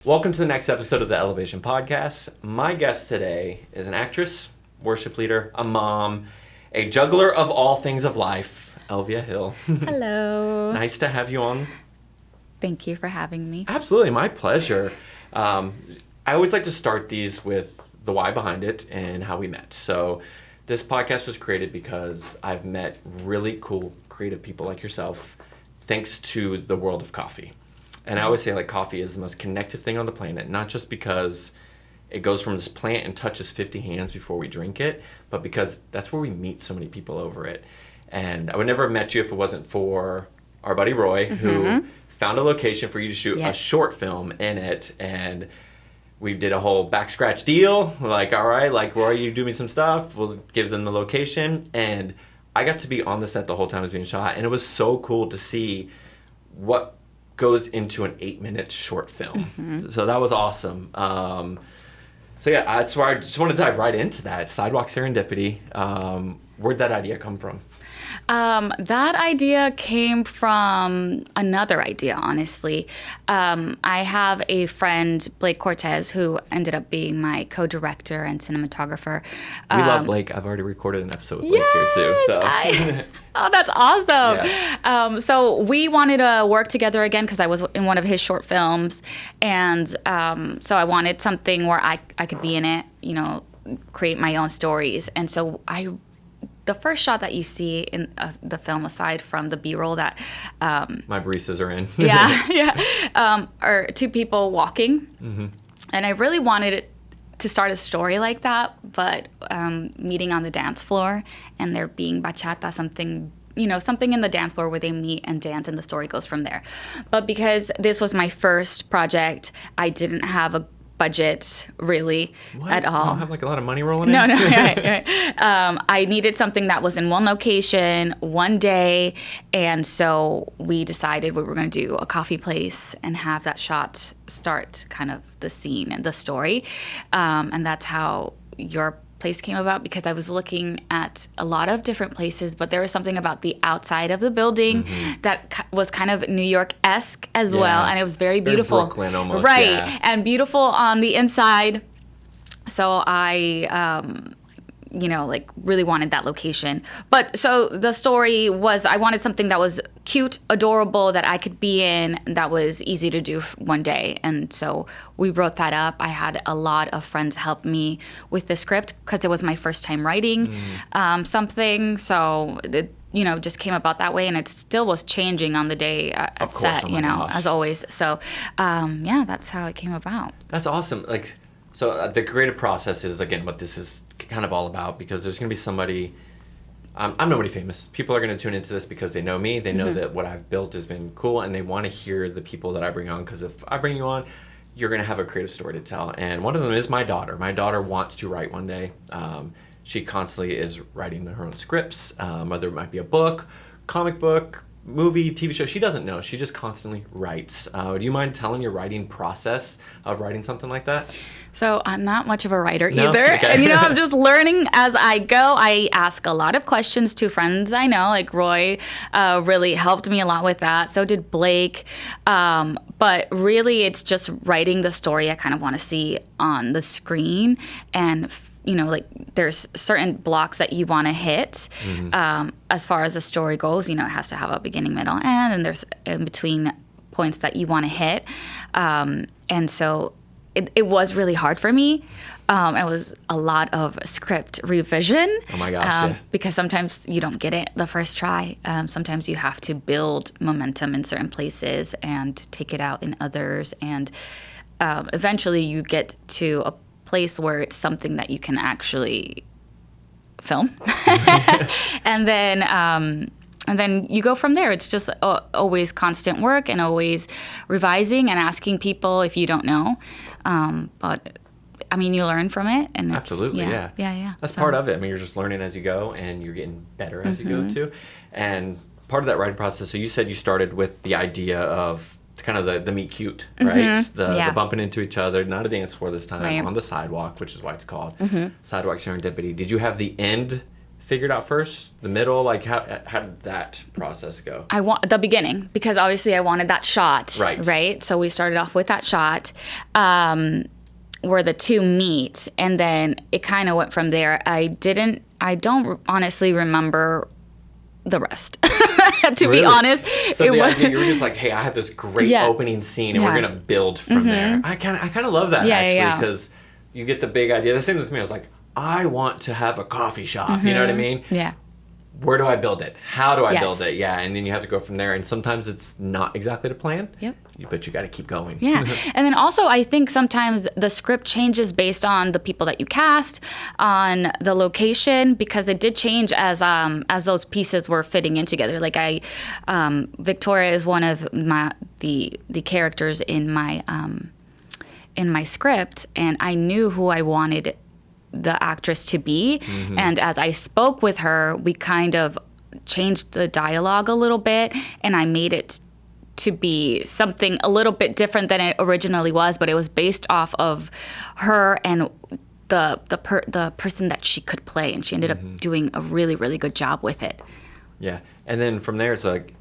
Welcome to the next episode of the Elevation Podcast. My guest today is an actress, worship leader, a mom, a juggler of all things of life, Elvia Hill. Hello. Nice to have you on. Thank you for having me. Absolutely, my pleasure. I always like to start these with the why behind it and how we met. So this podcast was created because I've met really cool, creative people like yourself thanks to the world of coffee. And I always say, like, coffee is the most connective thing on the planet, not just because it goes from this plant and touches 50 hands before we drink it, but because that's where we meet so many people over it. And I would never have met you if it wasn't for our buddy Roy, who found a location for you to shoot a short film in it. And we did a whole back scratch deal. We're like, all right, like, Roy, you do me some stuff. We'll give them the location. And I got to be on the set the whole time it was being shot. And it was so cool to see what goes into an 8-minute short film. So that was awesome. So yeah, that's where I just want to dive right into that. Sidewalk Serendipity. Where'd that idea come from? That idea came from another idea, honestly. I have a friend, Blake Cortez, who ended up being my co-director and cinematographer. We love Blake. I've already recorded an episode with Blake here too. So. Oh, that's awesome. Yeah. So we wanted to work together again because I was in one of his short films. And so I wanted something where I could be in it, you know, create my own stories. And so the first shot that you see in the film, aside from the B-roll that my baristas are in, are two people walking, and I really wanted it to start a story like that, but meeting on the dance floor and there being bachata, something in the dance floor where they meet and dance, and the story goes from there. But because this was my first project, I didn't have a budget really at all. You don't have like a lot of money rolling in? No. Right. I needed something that was in one location, one day, and so we decided we were going to do a coffee place and have that shot start kind of the scene and the story, and that's how your place came about, because I was looking at a lot of different places, but there was something about the outside of the building that was kind of New York-esque as well, and it was very beautiful. Very Brooklyn almost. Right, and beautiful on the inside. So I really wanted that location. But so the story was, I wanted something that was cute, adorable, that I could be in, that was easy to do one day. And so we wrote that up. I had a lot of friends help me with the script because it was my first time writing something. So it, just came about that way, and it still was changing on the day at set, as always. So, that's how it came about. That's awesome. So the creative process is, again, what this is kind of all about, because there's going to be somebody, I'm nobody famous. People are going to tune into this because they know me. They know that what I've built has been cool, and they want to hear the people that I bring on, because if I bring you on, you're going to have a creative story to tell. And one of them is my daughter. My daughter wants to write one day. She constantly is writing her own scripts, whether it might be a book, comic book, movie, TV show. She doesn't know. She just constantly writes. Do you mind telling your writing process of writing something like that? So I'm not much of a writer No? either. Okay. And, I'm just learning as I go. I ask a lot of questions to friends I know, like Roy really helped me a lot with that. So did Blake. But really, it's just writing the story I kind of want to see on the screen. And there's certain blocks that you want to hit as far as the story goes. It has to have a beginning, middle, end, and there's in between points that you want to hit. And so it was really hard for me. It was a lot of script revision. Oh my gosh, because sometimes you don't get it the first try. Sometimes you have to build momentum in certain places and take it out in others. And eventually you get to a place where it's something that you can actually film. And then you go from there. It's just always constant work and always revising and asking people if you don't know. But I mean, you learn from it, and absolutely, yeah. That's part of it. I mean, you're just learning as you go, and you're getting better as you go too. And part of that writing process. So you said you started with the idea of kind of the meet cute, right? The bumping into each other, not a dance floor this time, on the sidewalk, which is why it's called Sidewalk Serendipity. Did you have the end figured out first? The middle? Like, how did that process go? I want the beginning, because obviously I wanted that shot. Right. So we started off with that shot where the two meet, and then it kind of went from there. I don't honestly remember the rest, to be honest. So you were just like, hey, I have this great opening scene, and we're gonna build from there. I kind of love that actually, because you get the big idea. The same with me. I was like, I want to have a coffee shop. You know what I mean? Yeah. Where do I build it? How do I build it? Yeah, and then you have to go from there. And sometimes it's not exactly the plan. Yep. But you got to keep going. Yeah. And then also, I think sometimes the script changes based on the people that you cast, on the location, because it did change as those pieces were fitting in together. Like Victoria is one of the characters in my script, and I knew who I wanted the actress to be. And as I spoke with her, we kind of changed the dialogue a little bit, and I made it to be something a little bit different than it originally was, but it was based off of her and the person that she could play, and she ended up doing a really, really good job with it. Yeah. And then from there, it's like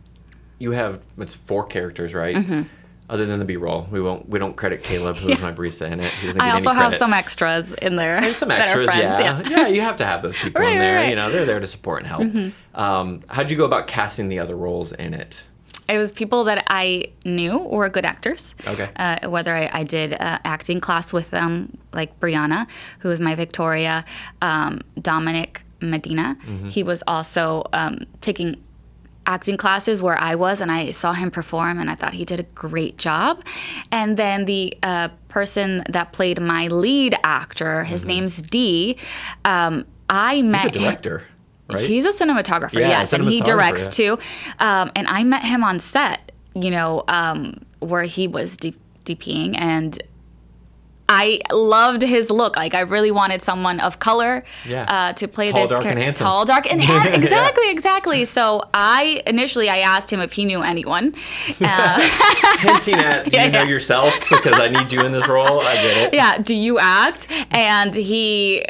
it's 4 characters, right? Other than the B-roll, we don't credit Caleb, who's my barista in it. He doesn't get I also any have credits. some extras in there. And some extras, yeah. You have to have those people in there. Right. You know, they're there to support and help. How'd you go about casting the other roles in it? It was people that I knew were good actors. Okay. Whether I did acting class with them, like Brianna, who was my Victoria, Dominic Medina. He was also taking acting classes where I was, and I saw him perform, and I thought he did a great job. And then the person that played my lead actor, his name's Dee. I met him. He's a director, right? He's a cinematographer, yes, and he directs too. And I met him on set, where he was DPing, and I loved his look. Like, I really wanted someone of color to play Tall, this dark, and handsome. Tall, dark, and handsome. Exactly. So I asked him if he knew anyone. Hinting at, do you know yourself? Because I need you in this role. I get it. Yeah. Do you act? And he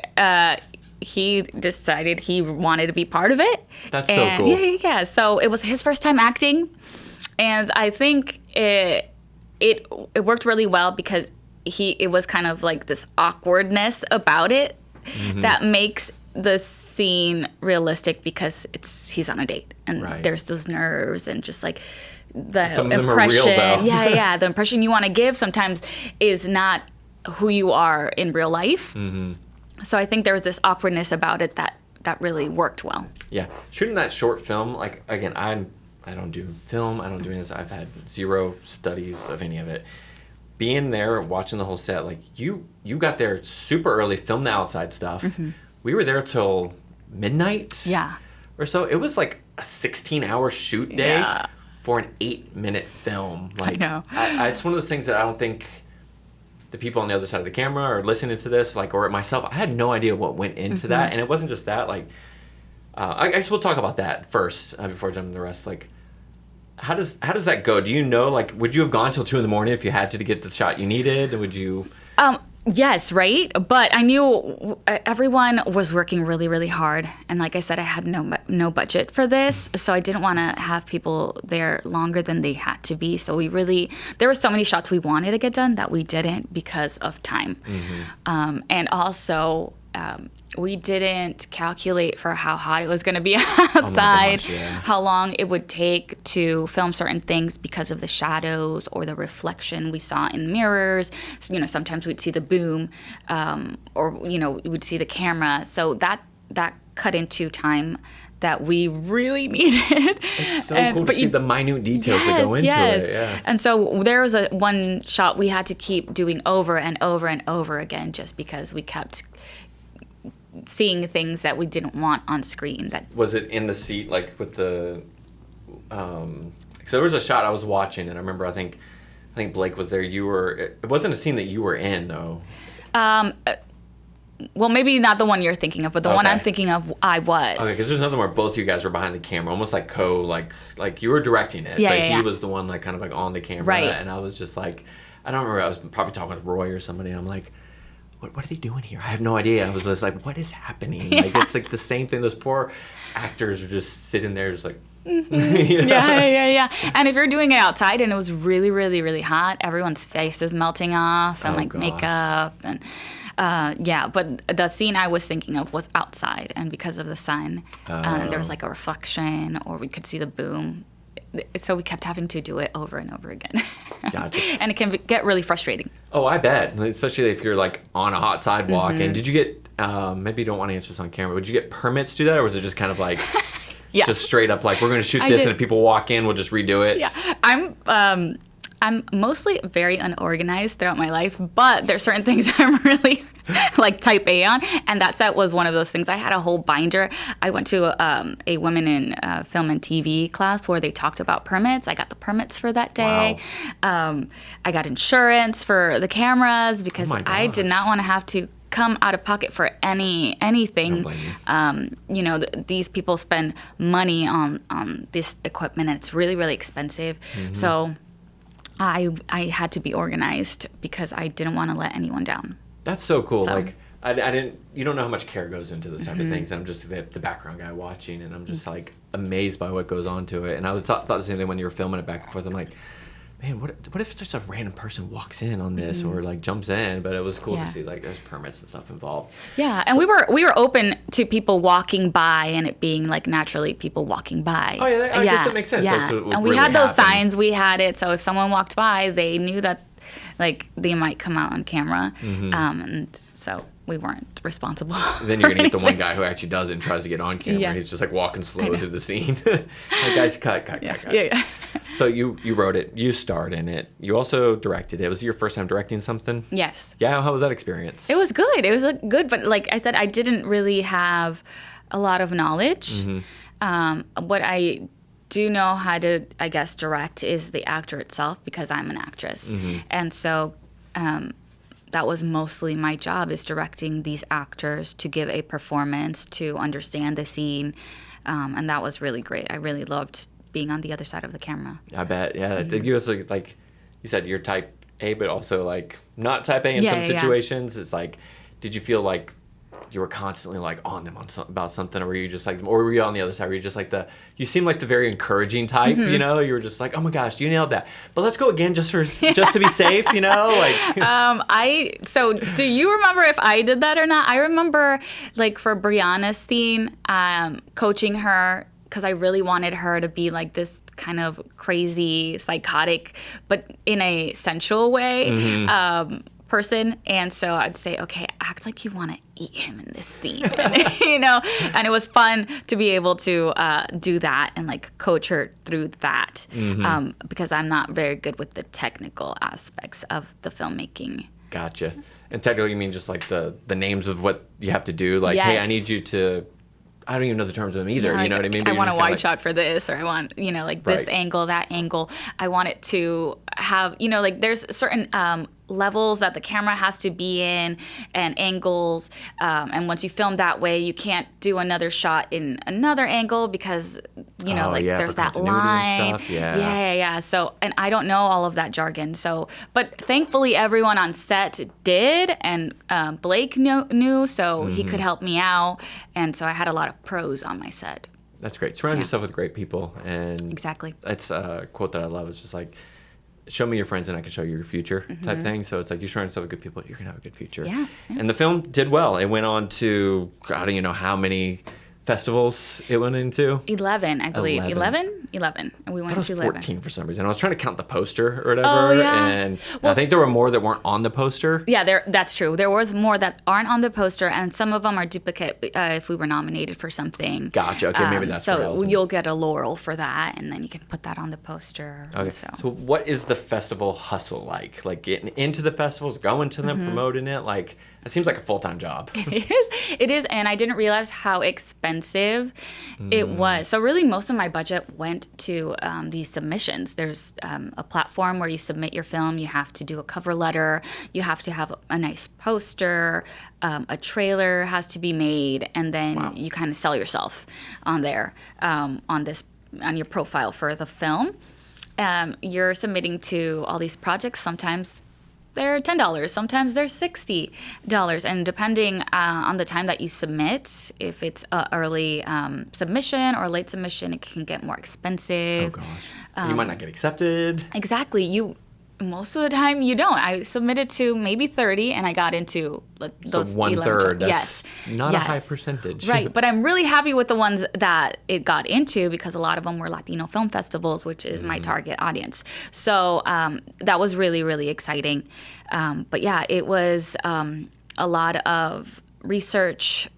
decided he wanted to be part of it. That's so cool. Yeah. So it was his first time acting, and I think it worked really well, because it was kind of like this awkwardness about it that makes the scene realistic, because he's on a date, and there's those nerves, and just like the Some impression. of them are real, though. Yeah. The impression you want to give sometimes is not who you are in real life. So I think there was this awkwardness about it that really worked well. Yeah. Shooting that short film, like, again, I don't do film. I don't do any of this. I've had 0 studies of any of it. Being there, watching the whole set, like, you got there super early, filmed the outside stuff. We were there till midnight or so. It was like a 16-hour shoot day for an 8-minute film. Like, I know. It's one of those things that I don't think the people on the other side of the camera are listening to this, like, or myself, I had no idea what went into that. And it wasn't just that. Like, I guess we'll talk about that first before jumping to the rest. Like, how does that go? Do you know, like, would you have gone till 2 a.m. if you had to get the shot you needed? Would you? Yes, right. But I knew everyone was working really, really hard, and like I said, I had no budget for this, so I didn't want to have people there longer than they had to be. So there were so many shots we wanted to get done that we didn't because of time, and also. We didn't calculate for how hot it was going to be outside, how long it would take to film certain things because of the shadows or the reflection we saw in mirrors. So, sometimes we'd see the boom, or we would see the camera. So that cut into time that we really needed. It's so cool to see the minute details that go into it. Yeah. And so there was one shot we had to keep doing over and over and over again, just because we kept seeing things that we didn't want on screen. That was it in the seat, like with the so there was a shot I was watching, and I remember I think Blake was there. It wasn't a scene that you were in, though. Well, maybe not the one you're thinking of, but the one I'm thinking of, I was. Okay, because there's another where both you guys were behind the camera, almost like like you were directing it, but he was the one like kind of like on the camera, and I was just like, I don't remember, I was probably talking with Roy or somebody, and I'm like, what are they doing here? I have no idea. I was just like, what is happening? Like, it's like the same thing. Those poor actors are just sitting there just like, you know? Yeah. And if you're doing it outside and it was really, really, really hot, everyone's face is melting off and makeup and but the scene I was thinking of was outside, and because of the sun, there was like a reflection, or we could see the boom. So we kept having to do it over and over again. Gotcha. And it can get really frustrating. Oh, I bet. Especially if you're like on a hot sidewalk. And did you get, maybe you don't want to answer this on camera, but did you get permits to do that? Or was it just kind of like, just straight up like, we're going to shoot this and if people walk in, we'll just redo it? Yeah. I'm mostly very unorganized throughout my life, but there's certain things I'm really like type A on, and that set was one of those things. I had a whole binder. I went to a women in film and TV class where they talked about permits. I got the permits for that day. Wow. I got insurance for the cameras because I did not want to have to come out of pocket for anything. You know, these people spend money on this equipment, and it's really, really expensive. So I had to be organized because I didn't want to let anyone down. That's so cool. Like, I didn't, you don't know how much care goes into this type of things. I'm just the background guy watching, and I'm just like amazed by what goes on to it. And I thought the same thing when you were filming it back and forth. I'm like, man, what if just a random person walks in on this or like jumps in? But it was cool to see like there's permits and stuff involved. Yeah, and we were open to people walking by and it being like naturally people walking by. Oh yeah, I guess that makes sense. Yeah, and we had those signs. We had it, so if someone walked by, they knew that like they might come out on camera, and so we weren't responsible. Then you're gonna get the one guy who actually does it and tries to get on camera. Yeah. He's just like walking slow through the scene. Like, guys, cut. Yeah. So you wrote it, you starred in it, you also directed it. Was it your first time directing something? Yes. Yeah, how was that experience? It was good. It was good, but like I said, I didn't really have a lot of knowledge. What I do know how to, I guess, direct is the actor itself because I'm an actress. And so that was mostly my job, is directing these actors to give a performance, to understand the scene. And that was really great. I really loved being on the other side of the camera. I bet, yeah. You also, like you said, you're type A, but also like not type A in some situations. It's like, did you feel like you were constantly like on them about something, or were you just like, or were you on the other side? Were you just like you seem like the very encouraging type, you know? You were just like, oh my gosh, you nailed that. But let's go again just to be safe, you know? Like. So do you remember if I did that or not? I remember like for Brianna's scene, coaching her because I really wanted her to be like this kind of crazy, psychotic, but in a sensual way. Person, and so I'd say, okay, act like you want to eat him in this scene, and, you know, and it was fun to be able to do that and like coach her through that, because I'm not very good with the technical aspects of the filmmaking. Gotcha. And technically, you mean just like the names of what you have to do, like, hey, I need you to. I don't even know the terms of them either. Yeah, you know what I mean? I want a wide shot for this, or I want, you know, like this angle, that angle. I want it to have, you know, like there's certain levels that the camera has to be in and angles. And once you film that way, you can't do another shot in another angle because, you know, there's that line. And stuff. Yeah. So, and I don't know all of that jargon. So, but thankfully everyone on set did, and Blake knew, so he could help me out. And so I had a lot of pros on my set. That's great. Surround yourself with great people. And exactly. That's a quote that I love. It's just like, show me your friends and I can show you your future type thing. So it's like, you surround yourself with good people, you're going to have a good future. Yeah. And the film did well. It went on to, I don't even know how many festivals it went into. 11, I believe. 11. And we went to 11. 14 for some reason. I was trying to count the poster or whatever. Oh, yeah. And I think there were more that weren't on the poster. Yeah, that's true. There was more that aren't on the poster, and some of them are duplicate if we were nominated for something. Gotcha. Okay, maybe that's so you'll get a laurel for that, and then you can put that on the poster. Okay. So what is the festival hustle like? Like getting into the festivals, going to them, promoting it? Like, it seems like a full-time job. It is, and I didn't realize how expensive it was. So really, most of my budget went to these submissions. There's a platform where you submit your film. You have to do a cover letter. You have to have a nice poster. A trailer has to be made, and then you kind of sell yourself on there, on your profile for the film. You're submitting to all these projects. Sometimes they're $10. Sometimes they're $60. And depending on the time that you submit, if it's an early submission or late submission, it can get more expensive. Oh, gosh. You might not get accepted. Exactly. Most of the time you don't. I submitted to maybe 30 and I got into those 1/3. Yes. Not a high percentage. Right. But I'm really happy with the ones that it got into because a lot of them were Latino film festivals, which is my target audience. So that was really, really exciting. But yeah, it was a lot of research,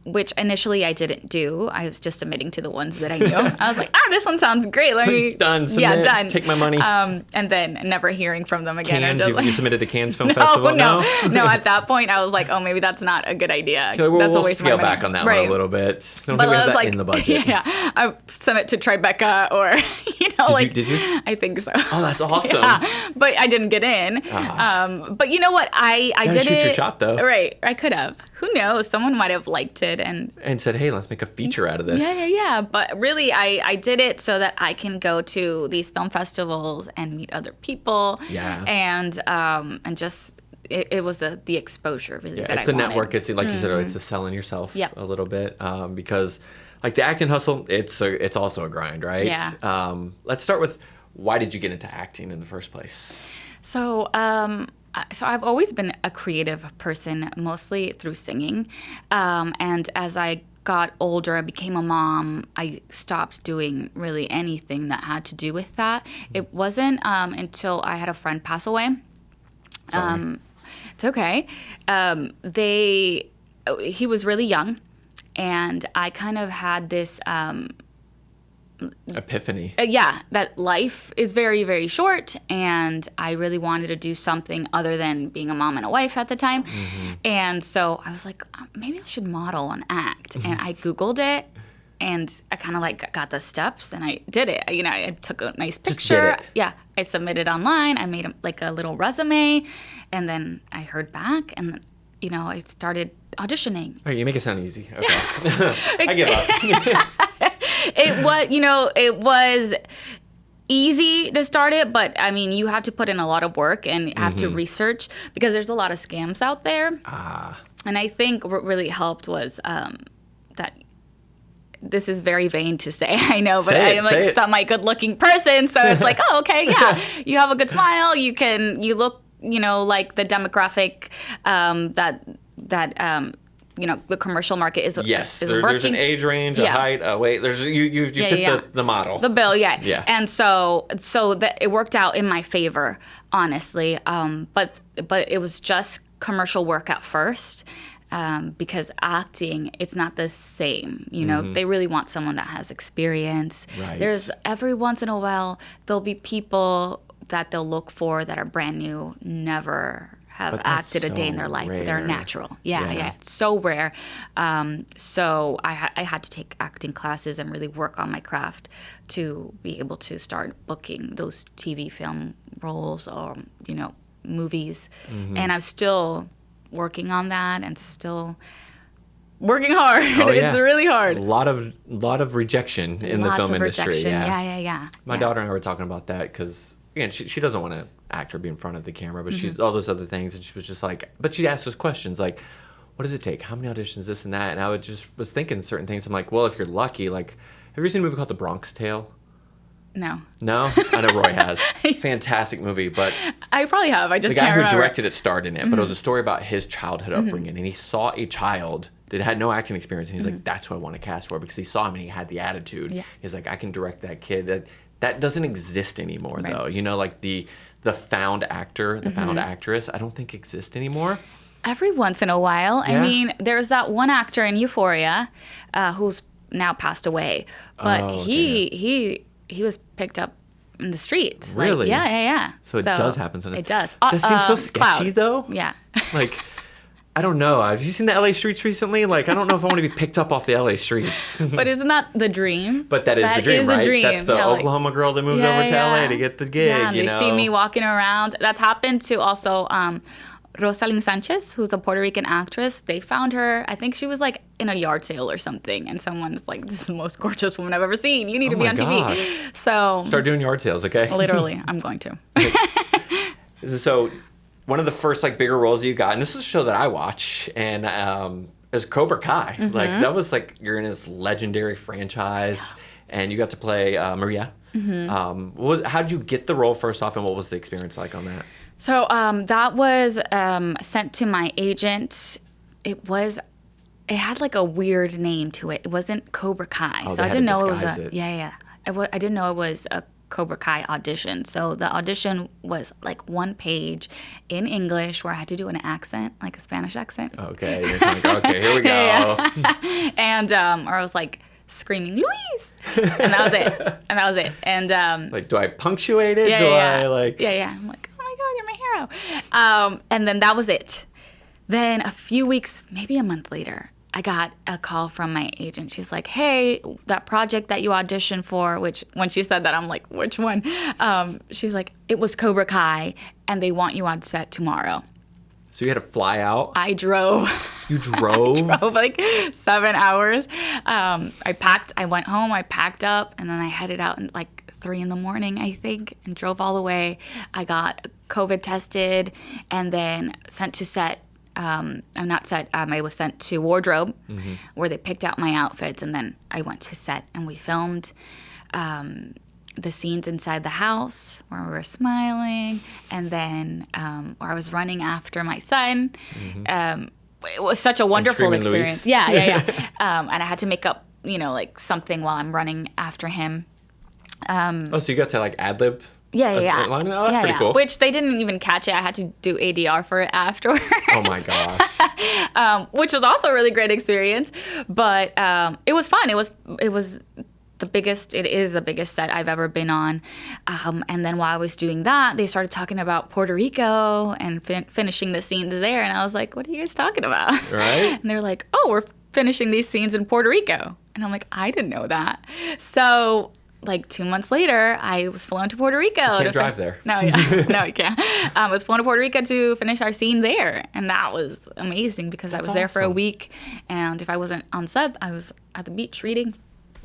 which initially I didn't do. I was just submitting to the ones that I knew. I was like, this one sounds great. Let me done. Submit, yeah, done. Take my money. And then never hearing from them again. Cannes, you submitted to Cannes Film Festival? No. At that point, I was like, maybe that's not a good idea. Like, that's we'll a waste of my scale money. back on that one a little bit. I don't think we have that in the budget. Yeah, I sent it to Tribeca or, Did you? I think so. Oh, that's awesome. Yeah, but I didn't get in. But you know what? I did shoot it. Your shot, though. Right. I could have. Who knows? Someone might have liked it and said, hey, let's make a feature out of this. Yeah. But really, I did it so that I can go to these film festivals and meet other people. Yeah. And just it was the exposure really that I wanted. It's the network. It's like you said, it's the selling yourself a little bit because like the acting hustle, it's also a grind, right? Yeah. Let's start with why did you get into acting in the first place? So I've always been a creative person, mostly through singing. And as I got older, I became a mom, I stopped doing really anything that had to do with that. It wasn't until I had a friend pass away. Sorry. It's okay. He was really young, and I kind of had this... epiphany. That life is very, very short, and I really wanted to do something other than being a mom and a wife at the time. And so I was like, maybe I should model and act. And I Googled it, and I kind of like got the steps, and I did it. I took a nice picture. Yeah, I submitted online. I made a little resume, and then I heard back, and I started auditioning. All right, you make it sound easy. Okay. I give up. It was easy to start it, but I mean, you have to put in a lot of work and have to research because there's a lot of scams out there. And I think what really helped was that this is very vain to say, I know, but I am like my good-looking person, so it's like, oh, okay, yeah, you have a good smile, you look, like the demographic that the commercial market is yes. is working. There's an age range, a height, a weight. There's you fit the model, the bill, yeah. And so that it worked out in my favor, honestly. But it was just commercial work at first. Because acting, it's not the same. They really want someone that has experience. Right. There's every once in a while there'll be people that they'll look for that are brand new, never have acted a day in their life. But they're natural. Yeah. It's so rare. So I had to take acting classes and really work on my craft to be able to start booking those TV film roles or movies. And I'm still working on that and still working hard. It's really hard. A lot of rejection in the film industry. Rejection. Yeah. My daughter and I were talking about that because again, she doesn't want to act or be in front of the camera, but she's all those other things, and she was just like, but she asked us questions like, what does it take? How many auditions? This and that, and I was thinking certain things. I'm like, well, if you're lucky, like, have you ever seen a movie called The Bronx Tale? No. No? I know Roy has. Fantastic movie, but... I probably have. I just can't remember. The guy who directed it starred in it, but it was a story about his childhood upbringing, and he saw a child that had no acting experience, and he's like, that's who I want to cast for, because he saw him and he had the attitude. Yeah. He's like, I can direct that kid. That doesn't exist anymore, though. Like the found actor, the found actress, I don't think exists anymore. Every once in a while. Yeah. I mean, there's that one actor in Euphoria who's now passed away, but he was picked up in the streets. Really? Like, yeah. So it does happen sometimes. It does. That seems so sketchy, Cloud. though. Yeah. Like, I don't know. Have you seen the LA streets recently? Like, I don't know if I want to be picked up off the LA streets. But isn't that the dream? But that is the dream, right? Dream. That's the Oklahoma girl that moved over to LA to get the gig. Yeah, they see me walking around. That's happened to also Rosalind Sanchez, who's a Puerto Rican actress. They found her, I think she was like in a yard sale or something, and someone was like, this is the most gorgeous woman I've ever seen. You need to be on TV. So start doing yard sales, okay? Literally, I'm going to. So one of the first like bigger roles you got, and this is a show that I watch, and it was Cobra Kai. Like that was like you're in this legendary franchise, and you got to play Maria. How did you get the role first off, and what was the experience like on that? So that was sent to my agent. It had like a weird name to it. It wasn't Cobra Kai, so I didn't know it was I didn't know it was a Cobra Kai audition. So the audition was like one page in English where I had to do an accent, like a Spanish accent. Okay, you're like, okay, here we go. And or I was like screaming Luis, and that was it. And like, do I punctuate it? I like? Yeah. I'm like, oh my God, you're my hero. And then that was it. Then a few weeks, maybe a month later, I got a call from my agent. She's like, hey, that project that you auditioned for, which when she said that, I'm like, which one? She's like, it was Cobra Kai, and they want you on set tomorrow. So you had to fly out? I drove. You drove? I drove like 7 hours. I went home, I packed up, and then I headed out at like 3 a.m, I think, and drove all the way. I got COVID tested and then sent to set. I was sent to wardrobe where they picked out my outfits, and then I went to set and we filmed the scenes inside the house where we were smiling, and then where I was running after my son. It was such a wonderful experience. Yeah. And I had to make up, like something while I'm running after him. So you got to like ad-lib? Yeah. Oh, that's pretty cool. Which they didn't even catch it. I had to do ADR for it afterwards. Oh my gosh. Which was also a really great experience. But it was fun. It is the biggest set I've ever been on. And then while I was doing that, they started talking about Puerto Rico and finishing the scenes there. And I was like, what are you guys talking about? Right. And they're like, oh, we're finishing these scenes in Puerto Rico. And I'm like, I didn't know that. So like 2 months later, I was flown to Puerto Rico. You can't drive there. No, you can't. I was flown to Puerto Rico to finish our scene there. And that was amazing because I was there for a week. And if I wasn't on set, I was at the beach reading.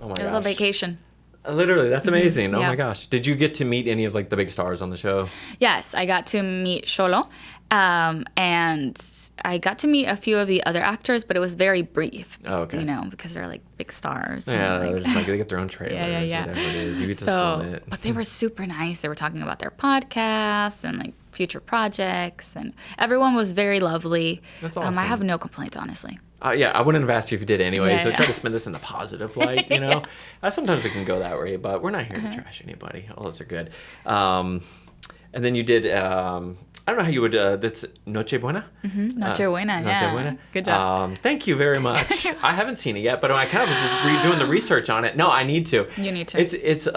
Oh my gosh. It was a vacation. Literally, that's amazing. Oh Yeah. my gosh. Did you get to meet any of like the big stars on the show? Yes, I got to meet Xolo. And I got to meet a few of the other actors, but it was very brief. Oh, okay. Because they're like big stars. Yeah, and, they're just like they get their own trailers, whatever it is. You get to film it. But they were super nice. They were talking about their podcasts and like future projects, and everyone was very lovely. That's awesome. I have no complaints, honestly. Yeah, I wouldn't have asked you if you did anyway, Yeah, so yeah. try to spin this in the positive light, Sometimes we can go that way, but we're not here to trash anybody. All those are good. And then you did, I don't know how you would, that's Noche Buena? Noche Buena, yeah. Noche Buena. Good job. Thank you very much. I haven't seen it yet, but I kind of doing the research on it. No, I need to. You need to. It's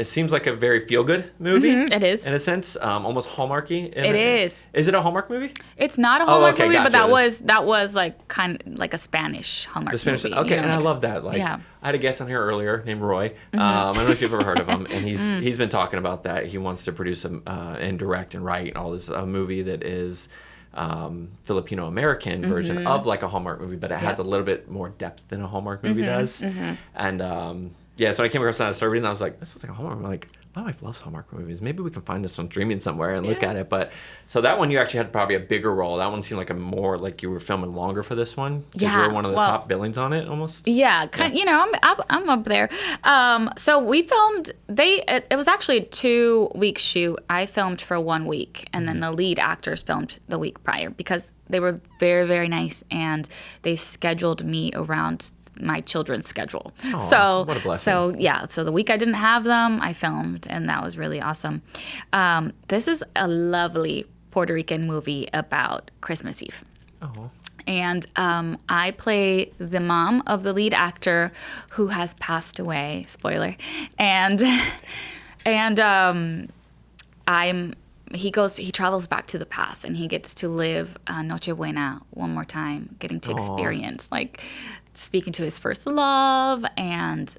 it seems like a very feel-good movie. It is. In a sense, almost Hallmarky. It is. Is it a Hallmark movie? It's not a Hallmark movie, gotcha. but that was like kind of like a Spanish Hallmark The Spanish. movie. Okay, and I like love that. Like, yeah. I had a guest on here earlier named Roy. I don't know if you've ever heard of him, and he's been talking about that. He wants to produce and direct and write all this movie that is Filipino American version of like a Hallmark movie, but it has a little bit more depth than a Hallmark movie does. And yeah, so I came across that, I started reading, I was like, this is like a Hallmark. I'm like, my wife loves Hallmark movies. Maybe we can find this on streaming somewhere and look at it. But so that one, you actually had probably a bigger role. That one seemed like a more like you were filming longer for this one. Yeah, you were one of the top billings on it almost. Yeah, I'm up there. So we filmed. It was actually a 2-week shoot. I filmed for 1 week, and then the lead actors filmed the week prior because they were very, very nice, and they scheduled me around my children's schedule. Aww, what a blessing. So the week I didn't have them, I filmed, and that was really awesome. This is a lovely Puerto Rican movie about Christmas Eve. Oh. And I play the mom of the lead actor who has passed away. Spoiler. And he travels back to the past, and he gets to live Noche Buena one more time, getting to experience like speaking to his first love and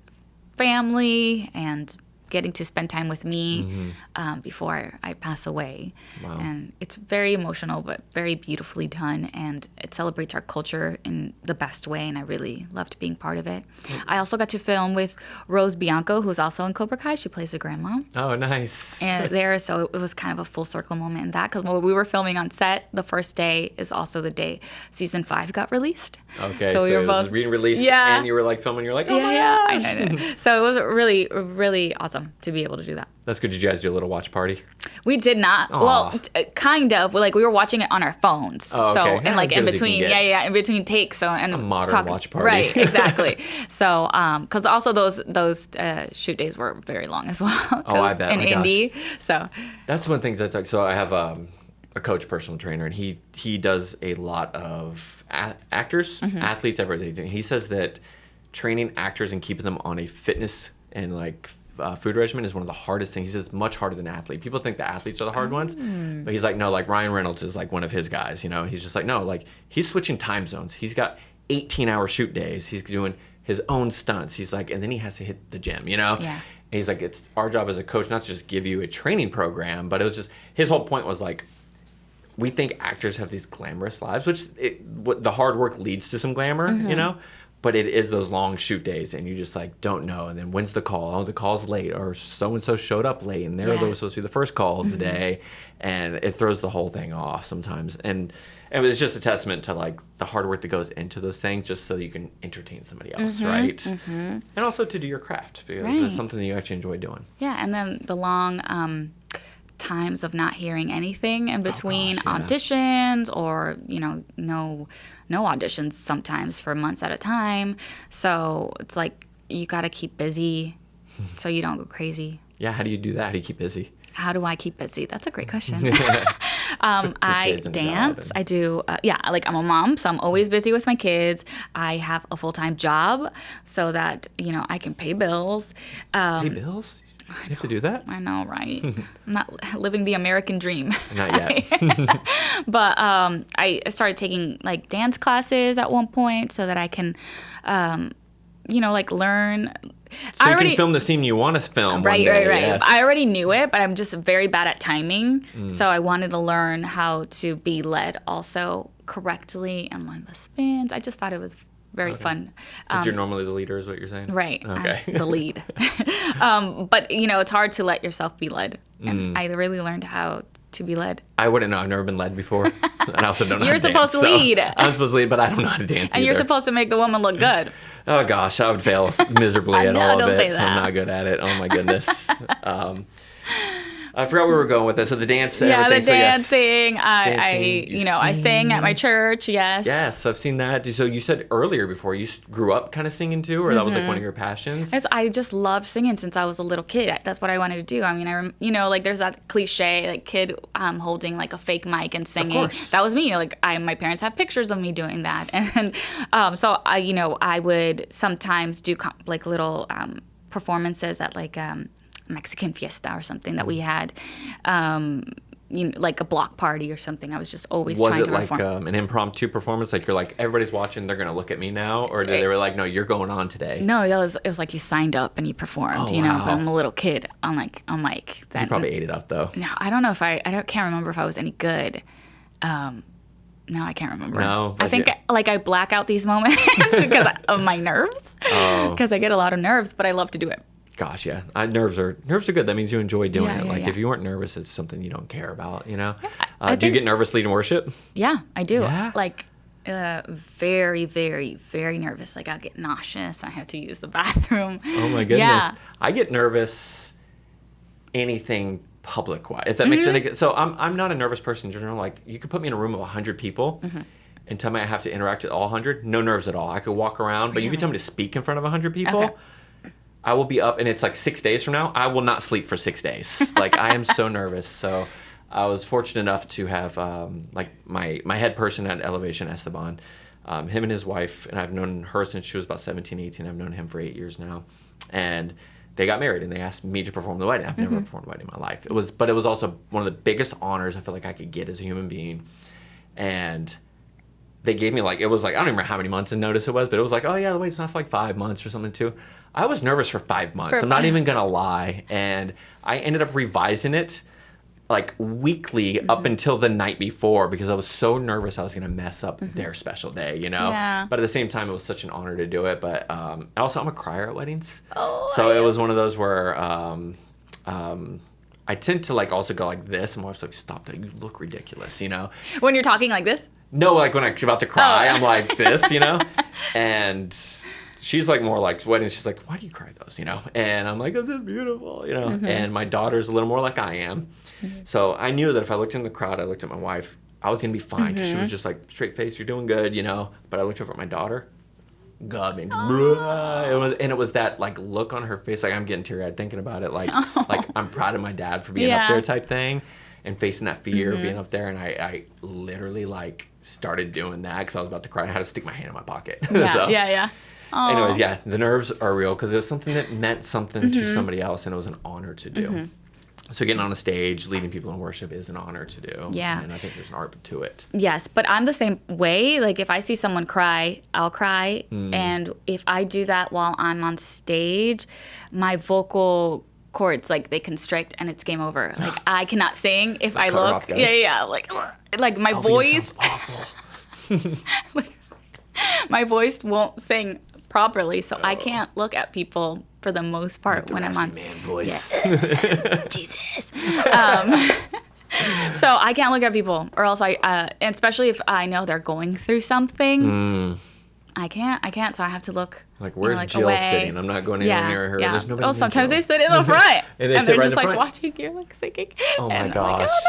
family and getting to spend time with me before I pass away. Wow. And it's very emotional, but very beautifully done. And it celebrates our culture in the best way. And I really loved being part of it. I also got to film with Rose Bianco, who's also in Cobra Kai. She plays the grandma. Oh, nice. And so it was kind of a full circle moment in that, because when we were filming on set, the first day is also the day season 5 got released. Okay, so we were both being released, and you were like filming. You're like, oh my gosh! I know. So it was really, really awesome to be able to do that. That's good. Did you guys do a little watch party? We did not. Aww. Well, kind of. Like we were watching it on our phones. Oh, okay. So Yeah, and like as in good as you between, can get. in between takes. So and A modern watch party. Right, exactly. So because also those shoot days were very long as well. Oh, I bet. In Indy. So that's one thing that's like. So I have a coach, personal trainer, and he does a lot of actors, athletes, everything. He says that training actors and keeping them on a fitness and like food regimen is one of the hardest things. He says much harder than athlete. People think the athletes are the hard ones, but he's like, no, like Ryan Reynolds is like one of his guys, you know. He's just like, no, like he's switching time zones. He's got 18-hour shoot days. He's doing his own stunts. He's like, and then he has to hit the gym, you know. Yeah. And he's like, it's our job as a coach not to just give you a training program, but it was just his whole point was like, we think actors have these glamorous lives, which the hard work leads to some glamour, you know. But it is those long shoot days, and you just like don't know. And then when's the call? Oh, the call's late, or so and so showed up late, and they were supposed to be the first call of the day, and it throws the whole thing off sometimes. And it was just a testament to like the hard work that goes into those things, just so you can entertain somebody else, right? And also to do your craft, because it's something that you actually enjoy doing. Yeah, and then the long times of not hearing anything in between auditions, or no auditions sometimes for months at a time. So it's like you got to keep busy so you don't go crazy. Yeah, how do you do that? How do you keep busy? How do I keep busy? That's a great question. I dance. I do. Like I'm a mom, so I'm always busy with my kids. I have a full-time job so that I can pay bills. Pay bills? You have to do that? I know, right? I'm not living the American dream. Not yet. But I started taking like dance classes at one point so that I can, like learn. So you can film the scene you want to film. Right. Yes. I already knew it, but I'm just very bad at timing. So I wanted to learn how to be led also correctly and learn the spins. I just thought it was very fun. Because you're normally the leader is what you're saying? Right. Okay. I'm the lead. But, it's hard to let yourself be led. And I really learned how to be led. I wouldn't know. I've never been led before. And I also don't know You're how to supposed dance, to lead. I'm supposed to lead, but I don't know how to dance And you're either. supposed to make the woman look good. Oh, gosh. I would fail miserably at all of don't say it. that. I'm not good at it. Oh, my goodness. I forgot where we were going with this. So the dance, Yeah, everything. the dancing. Dancing, I sang at my church. Yes. Yes, I've seen that. So you said earlier before you grew up kind of singing too, or that was like one of your passions? I just loved singing since I was a little kid. That's what I wanted to do. I mean, like there's that cliche like kid holding like a fake mic and singing. Of course. That was me. Like my parents have pictures of me doing that, and so I would sometimes do like little performances at like Mexican fiesta or something that we had, like a block party or something. I was just always trying to perform. Was it like an impromptu performance? Like you're like, everybody's watching, they're going to look at me now? Or they were like, no, you're going on today? No, it was like you signed up and you performed, wow. But I'm a little kid on mic. You probably ate it up though. No, I don't know if can't remember if I was any good. No, I can't remember. No, I think I black out these moments because of my nerves. Because I get a lot of nerves, but I love to do it. Gosh, yeah. Nerves are good. That means you enjoy doing it. Like yeah. if you weren't nervous, it's something you don't care about, Yeah, do you get nervous leading worship? Yeah, I do. Yeah? Like very, very, very nervous. Like I'll get nauseous. I have to use the bathroom. Oh my goodness. Yeah. I get nervous anything public-wise, if that makes sense. So I'm not a nervous person in general. Like you could put me in a room of 100 people and tell me I have to interact with all 100. No nerves at all. I could walk around, but you could tell me to speak in front of 100 people. Okay. I will be up, and it's like 6 days from now. I will not sleep for 6 days. Like I am so nervous. So I was fortunate enough to have like my head person at Elevation, Esteban, him and his wife, and I've known her since she was about 17, 18. I've known him for 8 years now, and they got married, and they asked me to perform the wedding. I've never performed a wedding in my life. But it was also one of the biggest honors I feel like I could get as a human being, and they gave me like, it was like, I don't remember how many months in notice it was, but it was like, oh yeah, the wait's not for like 5 months or something too. I was nervous for 5 months. I'm not even gonna lie. And I ended up revising it like weekly up until the night before because I was so nervous I was gonna mess up their special day, you know? Yeah. But at the same time, it was such an honor to do it. But also, I'm a crier at weddings. Oh, So it was one of those where I tend to like also go like this, and my wife's like, "Stop that! You look ridiculous," you know. When you're talking like this? No, like when I'm about to cry, I'm like this, you know. And she's like more like weddings. She's like, "Why do you cry those?" You know. And I'm like, "Oh, this is beautiful," you know. And my daughter's a little more like I am, so I knew that if I looked in the crowd, I looked at my wife, I was gonna be fine because she was just like straight face, you're doing good, you know. But I looked over at my daughter. God, man, it was that like look on her face, like I'm getting teary-eyed thinking about it, like I'm proud of my dad for being up there type thing, and facing that fear of being up there, and I literally like started doing that because I was about to cry. I had to stick my hand in my pocket. Yeah. Aww. Anyways, yeah, the nerves are real because it was something that meant something to somebody else, and it was an honor to do. So getting on a stage, leading people in worship is an honor to do. Yeah. And I think there's an art to it. Yes, but I'm the same way. Like if I see someone cry, I'll cry. And if I do that while I'm on stage, my vocal cords, like they constrict and it's game over. Like I cannot sing if I look. Off, guys. Yeah. Like my voice. Awful. My voice won't sing properly, so I can't look at people for the most part when I'm on. Man voice. Yeah. Jesus. So I can't look at people, or else and especially if I know they're going through something, I can't. So I have to look. Like, where's like Jill away. sitting? I'm not going anywhere near her. Yeah. There's nobody Oh, near sometimes Jill. they sit in the front, and they're right just like front? watching you, like singing. Oh my and gosh. I'm like, oh,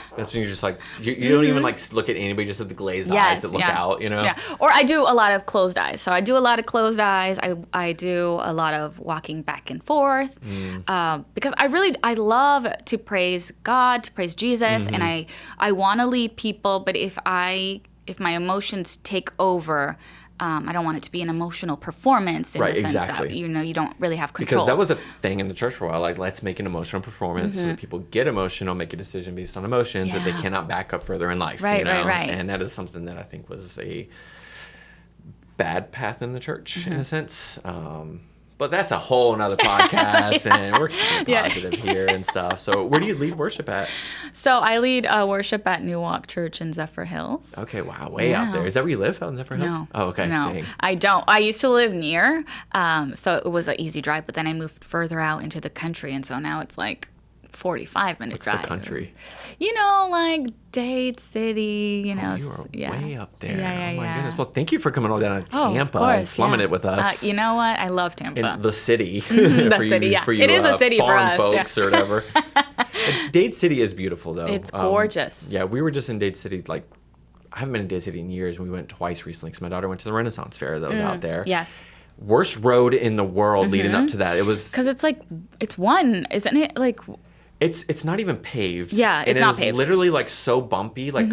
no. That's when you're just like, you don't even like look at anybody, just at the glazed eyes that look out, you know? Yeah. Or I do a lot of closed eyes. So I do a lot of closed eyes. I do a lot of walking back and forth because I love to praise God, to praise Jesus, and I want to lead people. But if my emotions take over, I don't want it to be an emotional performance in the sense that you don't really have control. Because that was a thing in the church for a while. Like, let's make an emotional performance so that people get emotional, make a decision based on emotions that they cannot back up further in life. Right. And that is something that I think was a bad path in the church in a sense. But that's a whole nother podcast, and we're keeping positive here and stuff. So where do you lead worship at? So I lead worship at New Walk Church in Zephyr Hills. Okay, wow, way out there. Is that where you live, out in Zephyr Hills? No. Oh, okay. No, Dang. I don't. I used to live near, so it was an easy drive, but then I moved further out into the country, and so now it's like 45-minute drive. What's the country? Like Dade City, You are way up there. Yeah, oh my goodness. Well, thank you for coming all down to Tampa of course, and slumming it with us. You know what? I love Tampa. In the city. The for city, you, yeah. For you, It is a city for farm us, folks or whatever. Dade City is beautiful, though. It's gorgeous. Yeah, we were just in Dade City, like, I haven't been in Dade City in years. We went twice recently because my daughter went to the Renaissance Fair that was out there. Yes. Worst road in the world leading up to that. It was... Because it's like, it's one, isn't it? Like... It's not even paved. Yeah, it's not paved. It's literally like so bumpy. Like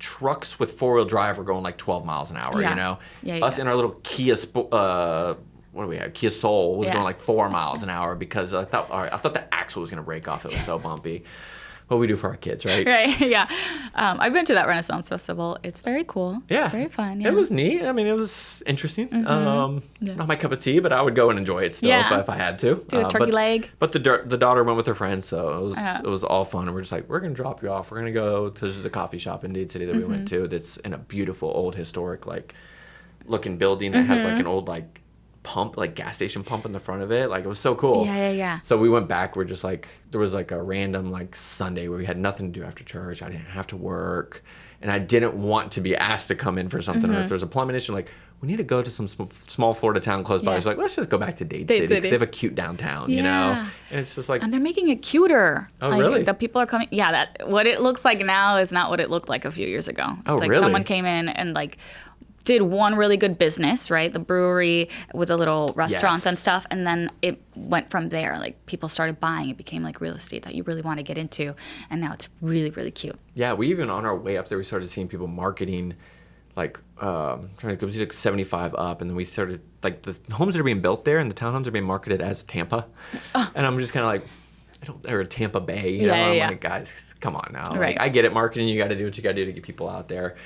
trucks with 4-wheel drive are going like 12 miles an hour. Yeah. You know, Yeah, us in our little Kia. What do we have? Kia Soul was going like 4 miles an hour because I thought the axle was gonna break off. It was so bumpy. What we do for our kids, right? Right. Yeah. I've been to that Renaissance Festival. It's very cool. Yeah. Very fun. Yeah. It was neat. I mean, it was interesting. Not my cup of tea, but I would go and enjoy it still if I had to. Do a turkey leg. But the daughter went with her friends, so it was all fun. And we're just like, we're gonna drop you off. We're gonna go to the coffee shop in Dade City that we went to. That's in a beautiful old historic like looking building that has like an old like pump, like gas station pump in the front of it. Like it was so cool. Yeah. So we went back. We're just like, there was like a random like Sunday where we had nothing to do after church. I didn't have to work, and I didn't want to be asked to come in for something. Or if there's a plumbing issue, like we need to go to some small Florida town close by. It's like, let's just go back to Dade City because they have a cute downtown, you know. And it's just like, and they're making it cuter. Oh, like, really? The people are coming. Yeah, that what it looks like now is not what it looked like a few years ago. It's like really? someone came in and like did one really good business, right? The brewery with the little restaurants and stuff. And then it went from there. Like people started buying. It became like real estate that you really want to get into. And now it's really, really cute. Yeah, we even on our way up there, we started seeing people marketing like trying to go to 75 up. And then we started like the homes that are being built there and the townhomes are being marketed as Tampa. And I'm just kind of like, or Tampa Bay. You know? I'm like, guys, come on now. Right. Like, I get it. Marketing, you got to do what you got to do to get people out there.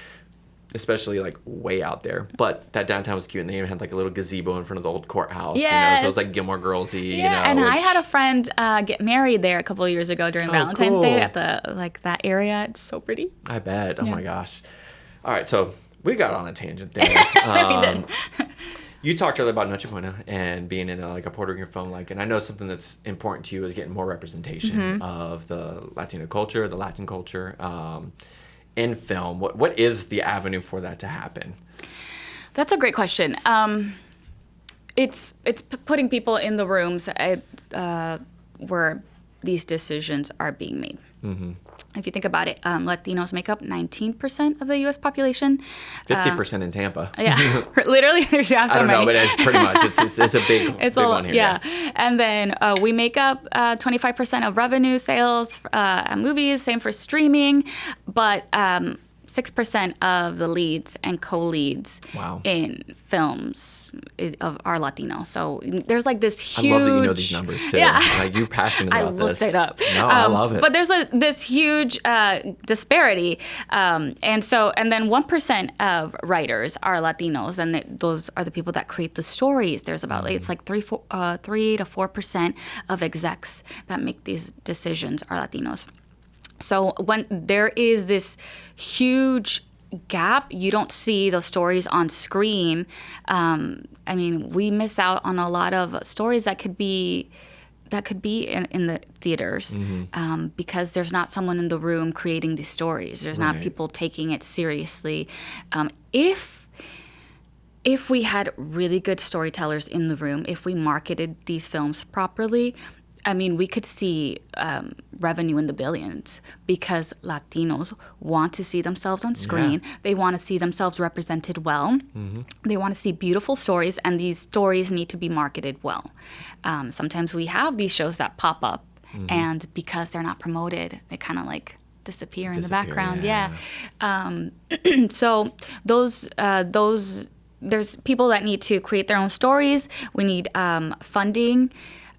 especially like way out there. But that downtown was cute, and they even had like a little gazebo in front of the old courthouse. Yes. You know, so it was like Gilmore Girls-y. Yeah, you know, and I had a friend get married there a couple of years ago during Valentine's Day cool. at the like that area. It's so pretty. I bet. Oh my gosh. All right, so we got on a tangent there. We did. You talked earlier about Noche Buena and being in like a Puerto Rican film, and I know something that's important to you is getting more representation of the Latino culture, the Latin culture, in film. What is the avenue for that to happen? That's a great question. It's putting people in the rooms where these decisions are being made. Mm-hmm. If you think about it, Latinos make up 19% of the U.S. population. 50% in Tampa. Yeah, literally. Yeah, so I don't many. know, but it's pretty much it's a big one here. Yeah, and then we make up 25% of revenue sales at movies. Same for streaming, but 6% of the leads and co-leads in films are Latino. So there's like this huge... I love that you know these numbers too. Yeah. Like, you're passionate about this. I looked it up. No, I love it. But there's this huge disparity. And then 1% of writers are Latinos, and those are the people that create the stories. There's about, it's like 3 to 4% of execs that make these decisions are Latinos. So when there is this huge gap, you don't see those stories on screen. I mean, we miss out on a lot of stories that could be in the theaters because there's not someone in the room creating these stories. There's not people taking it seriously. If we had really good storytellers in the room, if we marketed these films properly, I mean, we could see revenue in the billions because Latinos want to see themselves on screen. Yeah. They want to see themselves represented well. Mm-hmm. They want to see beautiful stories, and these stories need to be marketed well. Sometimes we have these shows that pop up, and because they're not promoted, they kind of like disappear in the background. Yeah. So those there's people that need to create their own stories. We need funding.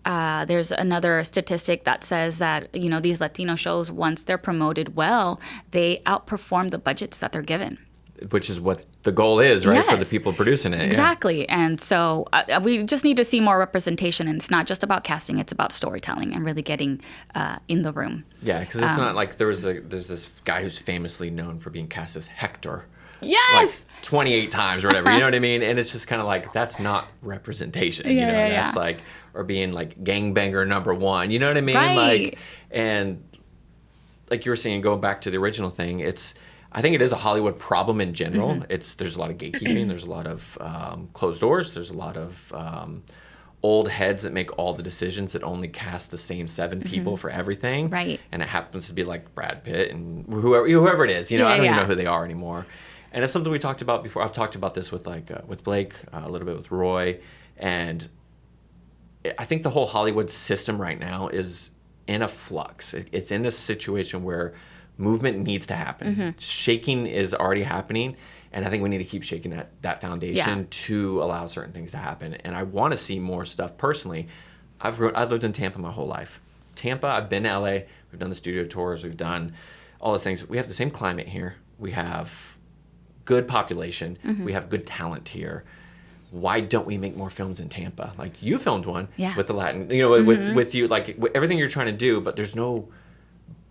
There's another statistic that says that, these Latino shows, once they're promoted well, they outperform the budgets that they're given. Which is what the goal is, right? Yes. For the people producing it. Exactly. Yeah. And so we just need to see more representation. And it's not just about casting, it's about storytelling and really getting in the room. Yeah, because it's not like there's this guy who's famously known for being cast as Hector. Yes! Like 28 times or whatever, you know what I mean? And it's just kind of like, that's not representation, That's like, or being like gangbanger number one, you know what I mean? Right. Like, and like you were saying, going back to the original thing, I think it is a Hollywood problem in general. There's a lot of gatekeeping, there's a lot of closed doors, there's a lot of old heads that make all the decisions that only cast the same 7 people for everything. Right. And it happens to be like Brad Pitt and whoever it is, I don't even know who they are anymore. And it's something we talked about before. I've talked about this with with Blake, a little bit with Roy, and I think the whole Hollywood system right now is in a flux. It's in this situation where movement needs to happen. Shaking is already happening, and I think we need to keep shaking that foundation to allow certain things to happen. And I want to see more stuff personally. I've lived in Tampa my whole life. Tampa, I've been to LA. We've done the studio tours. We've done all those things. We have the same climate here. We have good population. We have good talent here. Why don't we make more films in Tampa? Like, you filmed one with the Latin, with you, like with everything you're trying to do, but there's no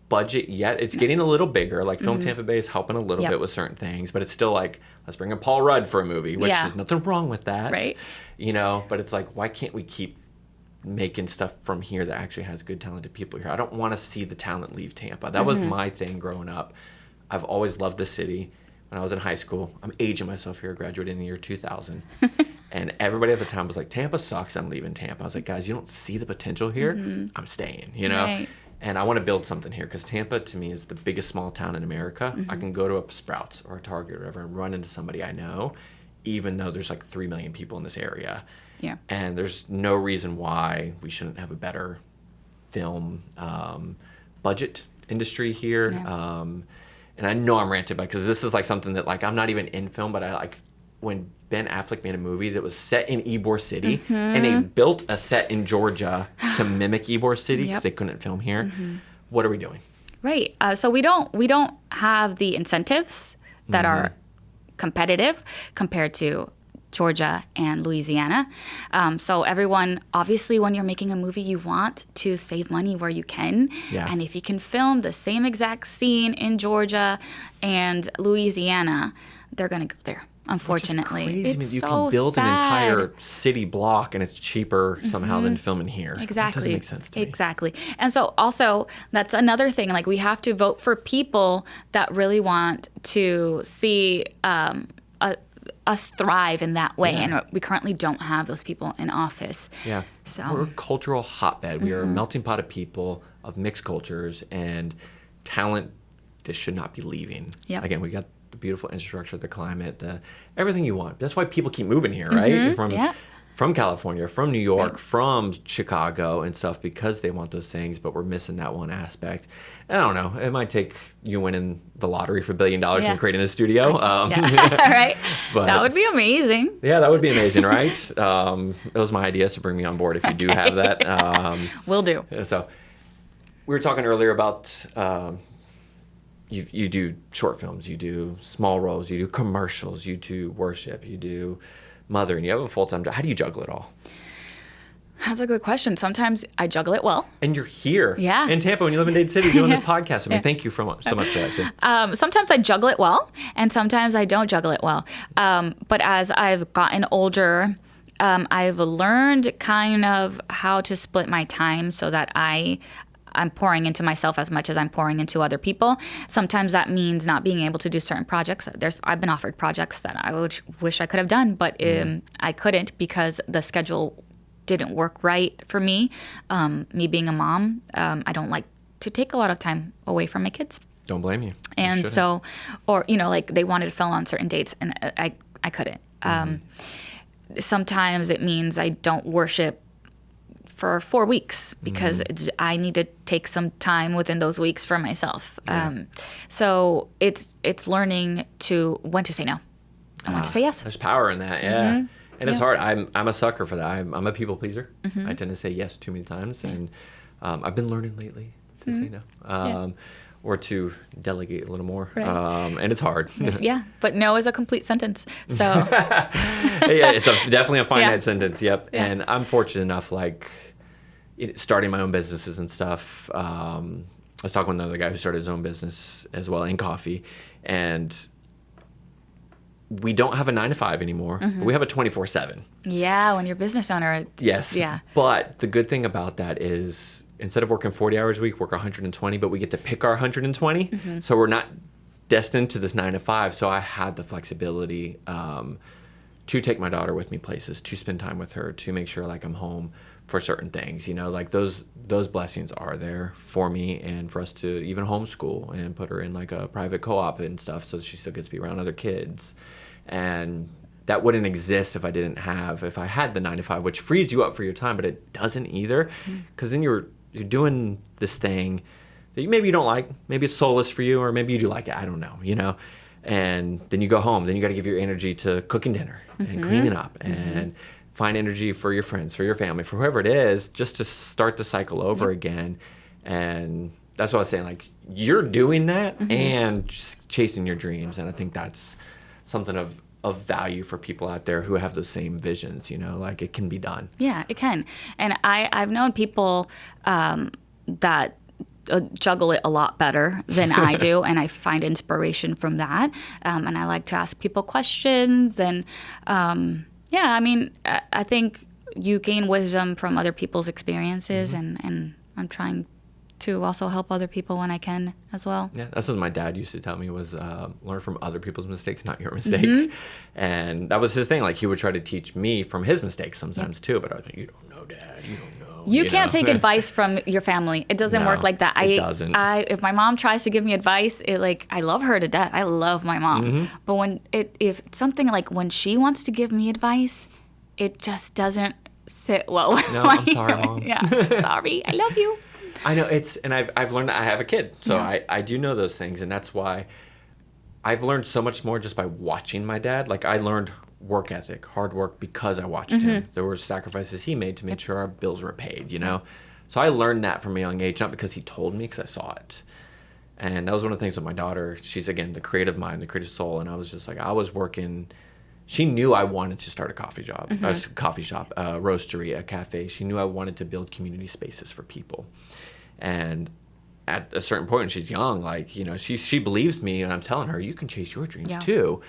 budget yet. It's getting a little bigger. Like Film Tampa Bay is helping a little bit with certain things, but it's still like, let's bring in Paul Rudd for a movie, which there's nothing wrong with that. Right. But it's like, why can't we keep making stuff from here that actually has good talented people here? I don't want to see the talent leave Tampa. That was my thing growing up. I've always loved the city. When I was in high school, I'm aging myself here, graduated in the year 2000. And everybody at the time was like, Tampa sucks, I'm leaving Tampa. I was like, guys, you don't see the potential here? I'm staying, Right. And I want to build something here because Tampa, to me, is the biggest small town in America. I can go to a Sprouts or a Target or whatever and run into somebody I know, even though there's like 3 million people in this area. Yeah. And there's no reason why we shouldn't have a better film budget industry here. Yeah. And I know I'm ranting about because this is like something that like I'm not even in film, but I like when Ben Affleck made a movie that was set in Ybor City and they built a set in Georgia to mimic Ybor City because they couldn't film here. What are we doing? Right. So we don't have the incentives that are competitive compared to Georgia and Louisiana. So everyone, obviously, when you're making a movie, you want to save money where you can. Yeah. And if you can film the same exact scene in Georgia and Louisiana, they're going to go there. Unfortunately, Which is crazy. it's You so can build sad. an entire city block, and it's cheaper somehow than filming here. Exactly. That doesn't make sense to me. Exactly. And so also that's another thing. Like we have to vote for people that really want to see us thrive in that way. Yeah. And we currently don't have those people in office. Yeah. So We're a cultural hotbed. We are a melting pot of people, of mixed cultures, and talent that should not be leaving. Yep. Again, we got the beautiful infrastructure, the climate, everything you want. That's why people keep moving here, right? From California, from New York, from Chicago and stuff, because they want those things, but we're missing that one aspect. And I don't know. It might take you winning the lottery for $1 billion and creating a studio. Right. But, that would be amazing. Yeah, that would be amazing, right? It was my idea, so bring me on board if you do have that. Will do. So we were talking earlier about you do short films, you do small roles, you do commercials, you do worship, you do mothering. You have a full-time job. How do you juggle it all? That's a good question. Sometimes I juggle it well. And you're here in Tampa when you live in Dade City doing this podcast. I mean, thank you so much for that, too. Sometimes I juggle it well, and sometimes I don't juggle it well. But as I've gotten older, I've learned kind of how to split my time so that I'm pouring into myself as much as I'm pouring into other people. Sometimes that means not being able to do certain projects. I've been offered projects that I would wish I could have done, but I couldn't because the schedule didn't work right for me. Me being a mom, I don't like to take a lot of time away from my kids. Don't blame you. And so, or, like they wanted to film on certain dates and I couldn't. Sometimes it means I don't worship for 4 weeks because I need to take some time within those weeks for myself. So it's learning when to say no and when to say yes. There's power in that, yeah. And it's hard. I'm a sucker for that. I'm a people pleaser. I tend to say yes too many times, and I've been learning lately to say no. Or to delegate a little more. Right. And it's hard. Yeah, but no is a complete sentence. So it's definitely a finite sentence, yep. Yeah. And I'm fortunate enough, starting my own businesses and stuff. I was talking with another guy who started his own business as well in coffee, and we don't have a 9-to-5 anymore. But we have a 24/7. Yeah, when you're a business owner. Yes. Yeah. But the good thing about that is instead of working 40 hours a week, work 120, but we get to pick our 120. So we're not destined to this 9-to-5. So I had the flexibility to take my daughter with me places, to spend time with her, to make sure I'm home for certain things, those blessings are there for me and for us to even homeschool and put her in a private co-op and stuff so she still gets to be around other kids. And that wouldn't exist if I had the 9-to-5, which frees you up for your time, but it doesn't either, because then you're doing this thing that maybe you don't like, maybe it's soulless for you, or maybe you do like it, I don't know, and then you go home, then you got to give your energy to cooking dinner and cleaning up and find energy for your friends, for your family, for whoever it is, just to start the cycle over again. And that's what I was saying, you're doing that and just chasing your dreams. And I think that's something of value for people out there who have those same visions, it can be done. Yeah, it can. And I've known people that juggle it a lot better than I do, and I find inspiration from that. And I like to ask people questions and I think you gain wisdom from other people's experiences, and I'm trying to also help other people when I can as well. Yeah, that's what my dad used to tell me was learn from other people's mistakes, not your mistake. And that was his thing. He would try to teach me from his mistakes sometimes too, but I was like, you don't know, Dad, you don't know. You can't take advice from your family. It doesn't work like that. It doesn't. If my mom tries to give me advice, I love her to death. I love my mom. But when if it's something when she wants to give me advice, it just doesn't sit well with No, my I'm sorry, Mom. Yeah, sorry. I love you. I know and I've learned that I have a kid, so I do know those things, and that's why I've learned so much more just by watching my dad. I learned work ethic, hard work, because I watched him. There were sacrifices he made to make sure our bills were paid, So I learned that from a young age, not because he told me, because I saw it. And that was one of the things with my daughter. She's, again, the creative mind, the creative soul. And I was just like, I was working. She knew I wanted to start a coffee shop, a roastery, a cafe. She knew I wanted to build community spaces for people. And at a certain point when she's young, like, you know, she believes me, and I'm telling her, you can chase your dreams too.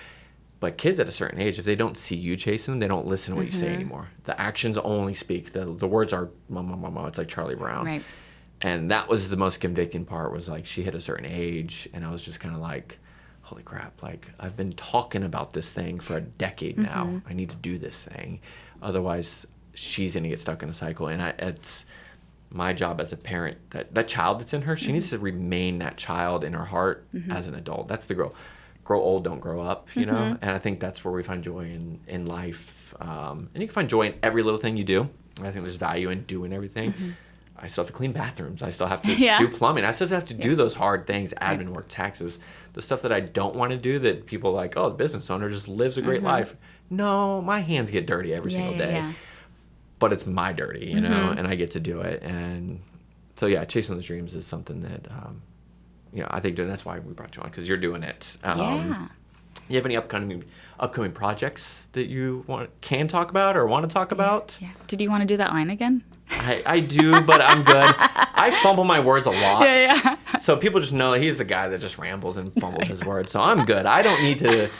But kids at a certain age, if they don't see you chasing them, they don't listen to what you say anymore. The actions only speak. The words are, mama, mama. It's like Charlie Brown. Right. And that was the most convicting part, was like, she hit a certain age, and I was just kind of like, holy crap, like, I've been talking about this thing for a decade now. I need to do this thing. Otherwise, she's going to get stuck in a cycle. And it's my job as a parent, that child that's in her, she needs to remain that child in her heart as an adult. That's the grow old, don't grow up, you know? And I think that's where we find joy in life. And you can find joy in every little thing you do. I think there's value in doing everything. I still have to clean bathrooms. I still have to do plumbing. I still have to do those hard things, admin work, taxes, the stuff that I don't want to do, that people are like, oh, the business owner just lives a great life. No, my hands get dirty every single day. But it's my dirty, you know, and I get to do it. And so, yeah, chasing those dreams is something that, you know, I think that's why we brought you on, because you're doing it. You have any upcoming projects that you can talk about or want to talk about? Yeah. Did you want to do that line again? I do, but I'm good. I fumble my words a lot. So people just know he's the guy that just rambles and fumbles his words. So I'm good. I don't need to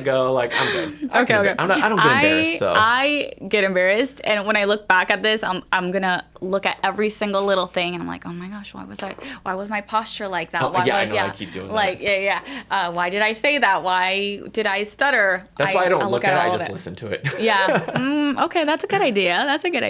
go, like, I'm good. Okay. I don't get embarrassed, though. I get embarrassed, and when I look back at this, I'm going to look at every single little thing, and I'm like, oh my gosh, why was my posture like that? I keep doing that. Like, why did I say that? Why did I stutter? That's why I don't look at it. I just listen to it. Okay, that's a good idea.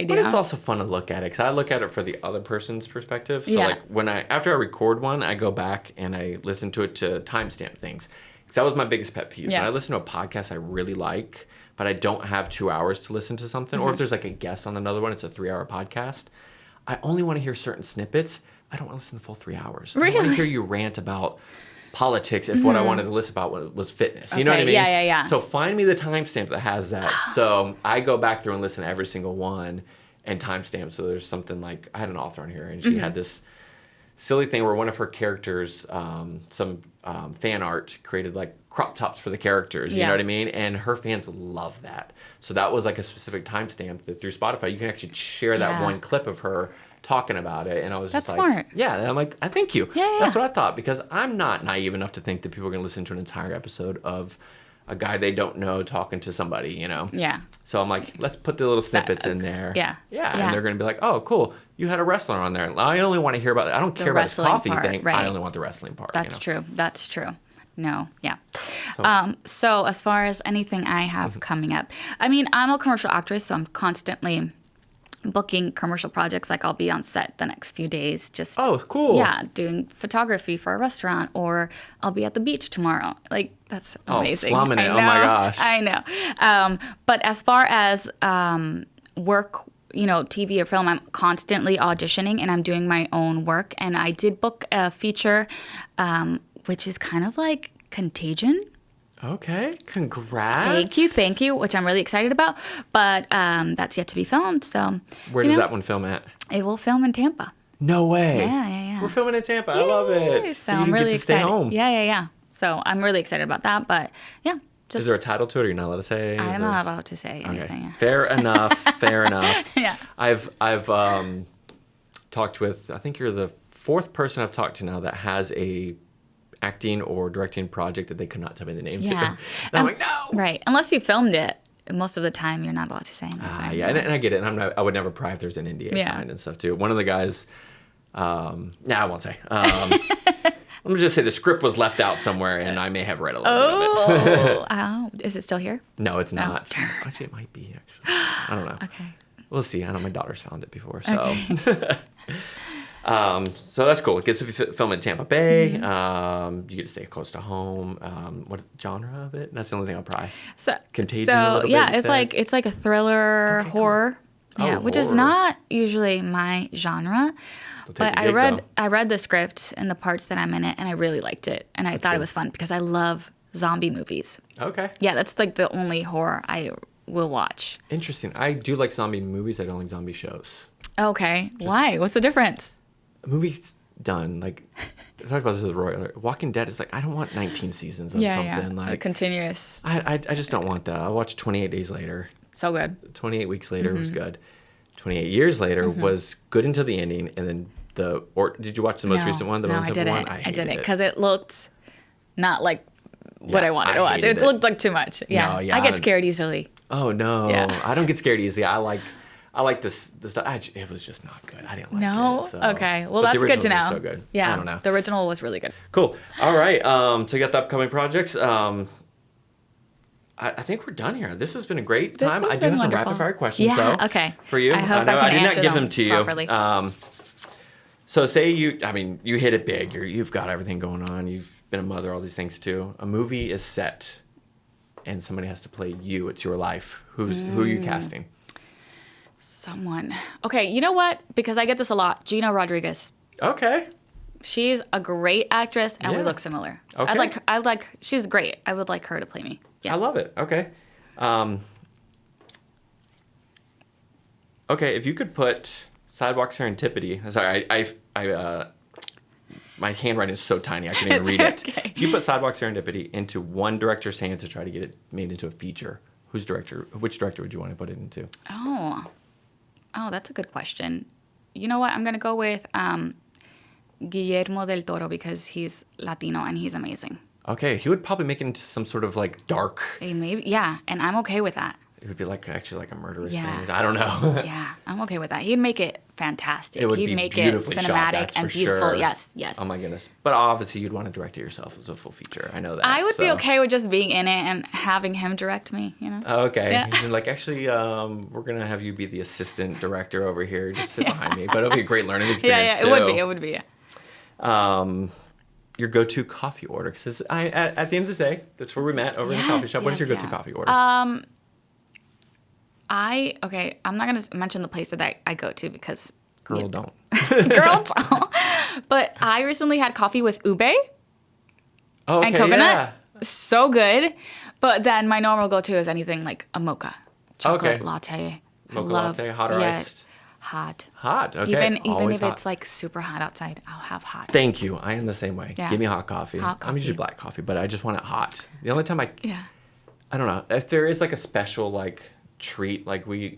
But it's also fun to look at it, because I look at it for the other person's perspective. So like after I record one, I go back and I listen to it to timestamp things. Because that was my biggest pet peeve. When I listen to a podcast I really like, but I don't have 2 hours to listen to something, or if there's like a guest on another one, it's a 3-hour podcast, I only want to hear certain snippets. I don't want to listen to the full 3 hours. Really? I want to hear you rant about politics if what I wanted to listen about was fitness. You know what I mean? Yeah. So find me the timestamp that has that. So I go back through and listen to every single one and timestamp. So there's something like, I had an author on here, and she had this silly thing where one of her characters, some fan art created like crop tops for the characters, you know what I mean? And her fans love that. So that was like a specific timestamp that through Spotify, you can actually share that one clip of her talking about it. And I was That's just like, smart. Yeah. And I'm like, I thank you. Yeah. That's what I thought, because I'm not naive enough to think that people are going to listen to an entire episode of a guy they don't know talking to somebody, you know? Yeah. So I'm like, let's put the little snippets in there. Yeah. And they're going to be like, oh, cool. You had a wrestler on there. I only want to hear about it. I don't care about the coffee thing. Right. I only want the wrestling part. That's true. That's true. No. Yeah. So, so as far as anything I have coming up, I mean, I'm a commercial actress, so I'm constantly booking commercial projects. Like, I'll be on set the next few days, just cool. Yeah, doing photography for a restaurant, or I'll be at the beach tomorrow. Like, that's amazing. Slumming it. Oh my gosh. I know. But as far as work, you know, TV or film, I'm constantly auditioning, and I'm doing my own work. And I did book a feature, which is kind of like Contagion. Okay, congrats. Thank you, which I'm really excited about. But that's yet to be filmed. So where does that one film at? It will film in Tampa. No way. Yeah. We're filming in Tampa. I love it. So you I'm really get to excited. Stay home. Yeah. So I'm really excited about that. But yeah. Is there a title to it, or you're not allowed to say? I'm not allowed to say anything. Okay. Fair enough. Yeah. I've talked with, I think you're the fourth person I've talked to now that has a acting or directing project that they could not tell me the name to. And I'm like, no. Right. Unless you filmed it, most of the time you're not allowed to say anything. Yeah, and I get it. And I would never pry if there's an NDA signed and stuff too. One of the guys, I won't say. Let me just say the script was left out somewhere, and I may have read a little bit of it. Is it still here? No, it's not. Actually, it might be, actually. I don't know. Okay. We'll see. I know my daughter's found it before, so. Okay. So that's cool. It gets to film in Tampa Bay. You get to stay close to home. What genre of it? That's the only thing I'll pry. Contagion. A little bit, it's like a thriller horror. Cool. Yeah, which is not usually my genre. But I read the script and the parts that I'm in it, and I really liked it, and I thought it was fun because I love zombie movies. Okay. Yeah, that's like the only horror I will watch. Interesting. I do like zombie movies. I don't like zombie shows. Okay. Why? What's the difference? Movies done. Like, I talked about this with Roy. Walking Dead is like, I don't want 19 seasons of something. Like continuous. I just don't want that. I watched 28 Days Later. So good. 28 Weeks Later was good. 28 Years Later was good until the ending, and then did you watch the most recent one? The no, I didn't. one? I didn't because it looked not like what I wanted to watch. It looked like too much. Yeah, no, I get scared easily. Oh no, Yeah. I don't get scared easy. I like this stuff. It was just not good. I didn't like it. So. Okay. Well, But that's the good to originals know. were so good. Yeah. I don't know. The original was really good. Cool. All right. So you got the upcoming projects. I think we're done here. This has been a great time. I do have some rapid fire questions. Yeah. So, Okay. For you. I hope I did not answer give them to you. properly. So say you hit it big. You've got everything going on. You've been a mother, all these things too. A movie is set, and somebody has to play you. It's your life. Who are you casting? Someone. Okay. You know what? Because I get this a lot. Gina Rodriguez. Okay. She's a great actress, and we Yeah. look similar. Okay. I'd like. She's great. I would like her to play me. Yeah. I love it. Okay. Okay, if you could put Sidewalk Serendipity. Sorry, my handwriting is so tiny I can't even read it. Okay. If you put Sidewalk Serendipity into one director's hands to try to get it made into a feature, which director would you want to put it into? Oh, that's a good question. You know what? I'm gonna go with Guillermo del Toro because he's Latino and he's amazing. Okay, he would probably make it into some sort of like dark. Maybe, yeah, and I'm okay with that. It would be actually like a murderous Yeah. thing. I don't know. Yeah, I'm okay with that. He'd make it fantastic. It would He'd be make it beautifully shot, cinematic that's and for beautiful. sure. Yes. Oh my goodness. But obviously you'd want to direct it yourself as a full feature. I know that. I would be so. okay with just being in it and having him direct me, you know? Okay. Yeah. He's like, actually, we're going to have you be the assistant director over here. Just sit behind me. But it'll be a great learning experience, It would be. Your go-to coffee order. Because at the end of the day, that's where we met, over in the coffee shop. What is your go-to coffee order? I'm not going to mention the place that I go to because... Girl, don't. Girl, don't. But I recently had coffee with ube Oh, okay, and coconut. yeah. So good. But then my normal go-to is anything like a mocha. Chocolate latte. Mocha latte, hot or iced? Hot. Hot, okay. Even Always if hot. it's like super hot outside, I'll have hot. Thank you. I am the same way. Yeah. Give me hot coffee. Hot I'm usually coffee. black coffee, but I just want it hot. The only time Yeah. I don't know, if there is like a special like treat, like we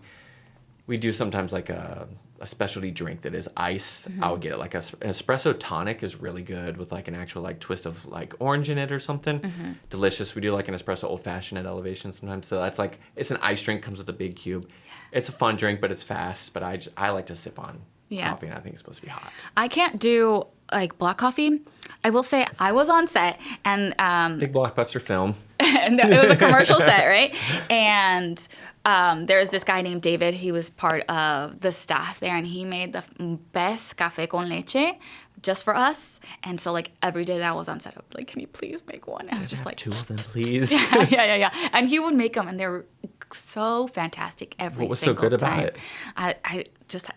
do sometimes like a specialty drink that is ice. Mm-hmm. I'll get it. Like an espresso tonic is really good with like an actual like twist of like orange in it or something. Mm-hmm. Delicious. We do like an espresso old fashioned at Elevation sometimes. So that's like, it's an ice drink, comes with a big cube. Yeah. It's a fun drink, but it's fast. But I like to sip on coffee, and I think it's supposed to be hot. I can't do like black coffee. I will say I was on set and Big blockbuster film. and it was a commercial set, right? And there's this guy named David. He was part of the staff there, and he made the best café con leche just for us. And so, like, every day that I was on set, I was like, can you please make one? And I was just like... 2 of them, please. Yeah. And he would make them, and they were so fantastic every single time. What was so good about it?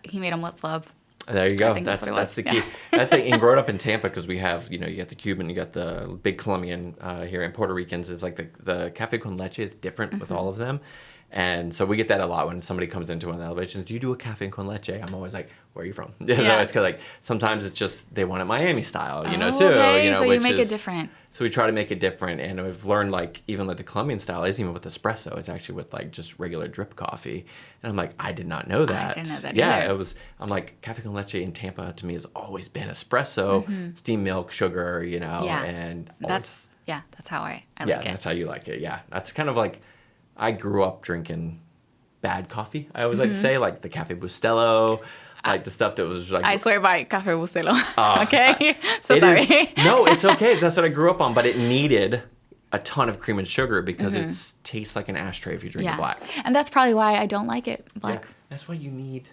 He made them with love. There you go. I think that's what it That's was. the key. Yeah. That's like, and growing up in Tampa, because we have, you got the Cuban, you got the big Colombian here, and Puerto Ricans. It's like the cafe con leche is different with all of them. And so we get that a lot when somebody comes into one of the elevations. Do you do a cafe con leche? I'm always like, where are you from? So it's because like sometimes it's just they want it Miami style, too. Okay, so you make is, it different. So we try to make it different, and we've learned like even like the Colombian style isn't even with espresso. It's actually with like just regular drip coffee. And I'm like, I did not know that. I didn't know that Yeah, either. it was. I'm like, cafe con leche in Tampa to me has always been espresso, steamed milk, sugar, Yeah. and That's how I like it. that's how you like it. Yeah, that's kind of like I grew up drinking bad coffee. I always like to say like the Cafe Bustelo, like the stuff that was like. I swear by Café Bustelo. Okay? So it sorry. is- no, it's okay. That's what I grew up on, but it needed a ton of cream and sugar because it tastes like an ashtray if you drink it black. And that's probably why I don't like it black. Yeah, that's why you need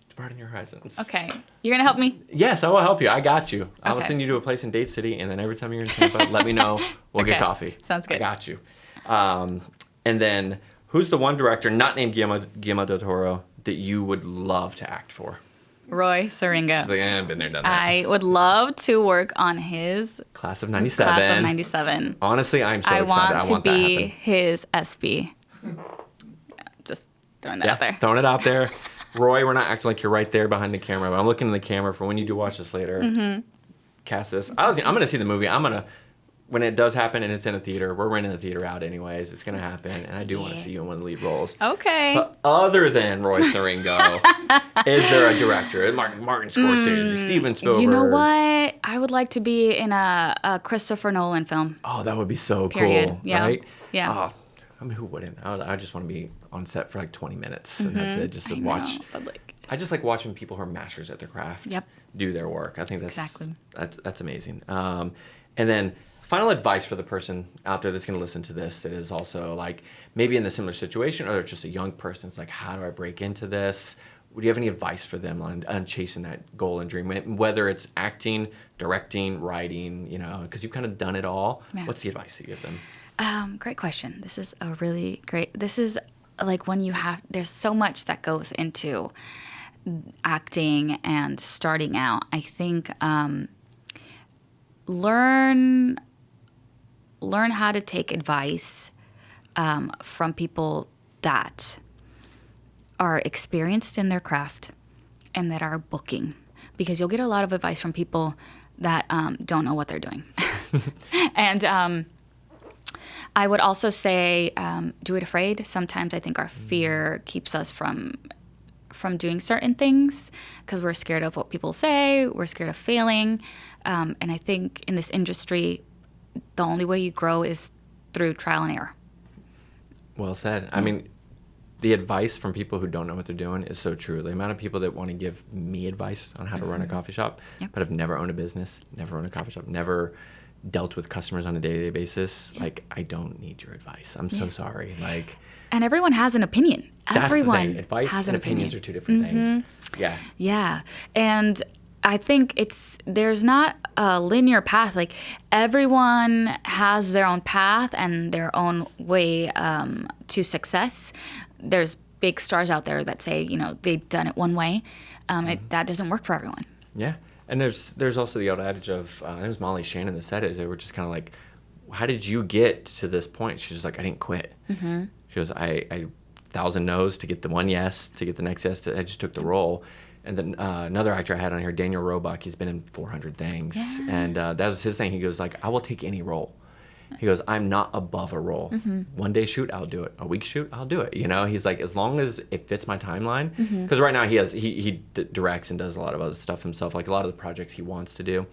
to broaden your horizons. Okay. You're going to help me? Yes, I will help you. I got you. I will Okay. send you to a place in Dade City, and then every time you're in Tampa, let me know. We'll get Okay. coffee. Sounds good. I got you. And then, who's the one director, not named Guillermo del Toro, that you would love to act for? Roy Saringa. She's like, I've been there, done that. I would love to work on his Class of 97. Class of 97. Honestly, I'm so I excited. want I want to that to be happen. his SB. Just throwing that out there. Throwing it out there. Roy, we're not acting like you're right there behind the camera, but I'm looking in the camera for when you do watch this later. cast this. I'm going to see the movie. When it does happen and it's in a theater, we're renting the theater out anyways. It's going to happen. And I do want to see you in one of the lead roles. Okay. But other than Roy Siringo, is there a director? Martin Scorsese, Steven Spielberg. You know what? I would like to be in a Christopher Nolan film. Oh, that would be so Period. cool. Yeah. Right? Yeah. Oh, I mean, who wouldn't? I just want to be on set for like 20 minutes. And that's it. Just to watch. I just like watching people who are masters at their craft do their work. I think that's amazing. And then final advice for the person out there that's going to listen to this that is also like maybe in a similar situation, or just a young person. It's like, how do I break into this? Do you have any advice for them on chasing that goal and dream? Whether it's acting, directing, writing, because you've kind of done it all. Yeah. What's the advice you give them? Great question. This is this is like when there's so much that goes into acting and starting out. I think learn how to take advice from people that are experienced in their craft and that are booking, because you'll get a lot of advice from people that don't know what they're doing. And I would also say do it afraid. Sometimes I think our fear keeps us from doing certain things because we're scared of what people say. We're scared of failing. And I think in this industry, the only way you grow is through trial and error. Well said. Yeah. I mean, the advice from people who don't know what they're doing is so true. The amount of people that want to give me advice on how to run a coffee shop, but have never owned a business, never owned a coffee shop, never dealt with customers on a day-to-day basis. Like, I don't need your advice. I'm so sorry. Like, and everyone has an opinion. Everyone the thing. Advice has and an opinions opinion. are two different things. Yeah. Yeah. And I think there's not a linear path. Like, everyone has their own path and their own way to success. There's big stars out there that say, they've done it one way. That doesn't work for everyone. Yeah. And there's also the old adage of, it was Molly Shannon that said it. They were just kind of like, how did you get to this point? She's just like, I didn't quit. Mm-hmm. She goes, I 1,000 no's to get the one yes, to get the next yes. I just took the role. And then another actor I had on here, Daniel Roebuck, he's been in 400 things. Yeah. And that was his thing. He goes like, I will take any role. He goes, I'm not above a role. Mm-hmm. One day shoot, I'll do it. A week shoot, I'll do it. He's like, as long as it fits my timeline. Because right now he directs and does a lot of other stuff himself, like a lot of the projects he wants to do.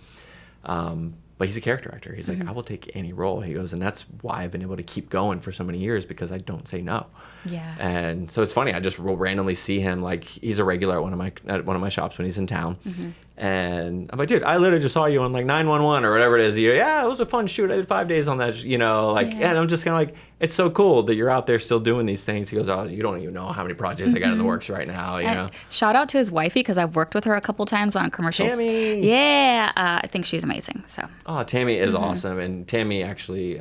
But he's a character actor. He's like, I will take any role. He goes, and that's why I've been able to keep going for so many years, because I don't say no. Yeah. And so it's funny. I just will randomly see him, like he's a regular at one of my shops when he's in town. Mm-hmm. And I'm like, dude, I literally just saw you on like 911 or whatever it is. Yeah, it was a fun shoot. I did 5 days on that, and I'm just kind of like, it's so cool that you're out there still doing these things. He goes, oh, you don't even know how many projects I got in the works right now, Shout out to his wifey, because I've worked with her a couple times on commercials. Tammy. Yeah, I think she's amazing. So. Oh, Tammy is awesome. And Tammy actually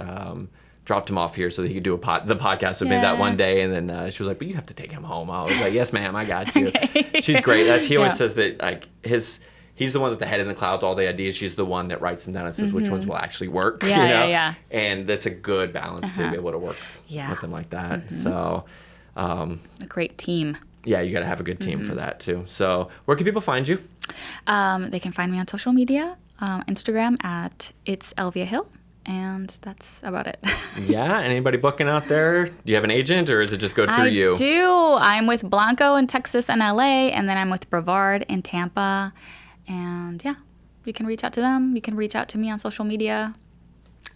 dropped him off here so that he could do the podcast with me that one day. And then she was like, but you have to take him home. I was like, yes, ma'am, I got you. Okay. She's great. He always says that like he's the one that's the head in the clouds, all the ideas. She's the one that writes them down and says which ones will actually work. Yeah. And that's a good balance to be able to work with them like that. So a great team. Yeah, you got to have a good team for that too. So where can people find you? They can find me on social media, Instagram at It's Elvia Hill. And that's about it. Yeah. And anybody booking out there? Do you have an agent, or is it just go through you? I do. I'm with Blanco in Texas and LA, and then I'm with Brevard in Tampa. And yeah, you can reach out to them. You can reach out to me on social media.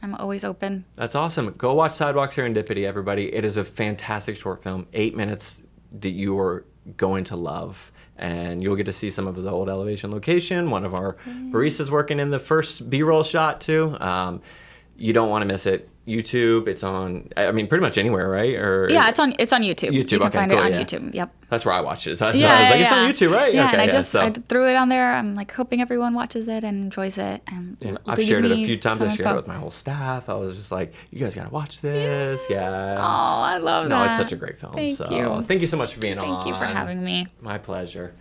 I'm always open. That's awesome. Go watch Sidewalk Serendipity, everybody. It is a fantastic short film, 8 minutes that you are going to love. And you'll get to see some of the old Elevation location. One of our baristas working in the first B-roll shot too. You don't want to miss it. YouTube, it's on, pretty much anywhere, right? Yeah, it's on YouTube. YouTube, you can find it on yeah. YouTube. Yep. That's where I watched it. So I was like, it's on YouTube, right? Yeah, okay, and I threw it on there. I'm like hoping everyone watches it and enjoys it. And I've shared it a few times. I shared it with my whole staff. I was just like, you guys got to watch this. Yeah. Oh, I love that. No, it's such a great film. Thank you. Thank you so much for being on. Thank you for having me. My pleasure.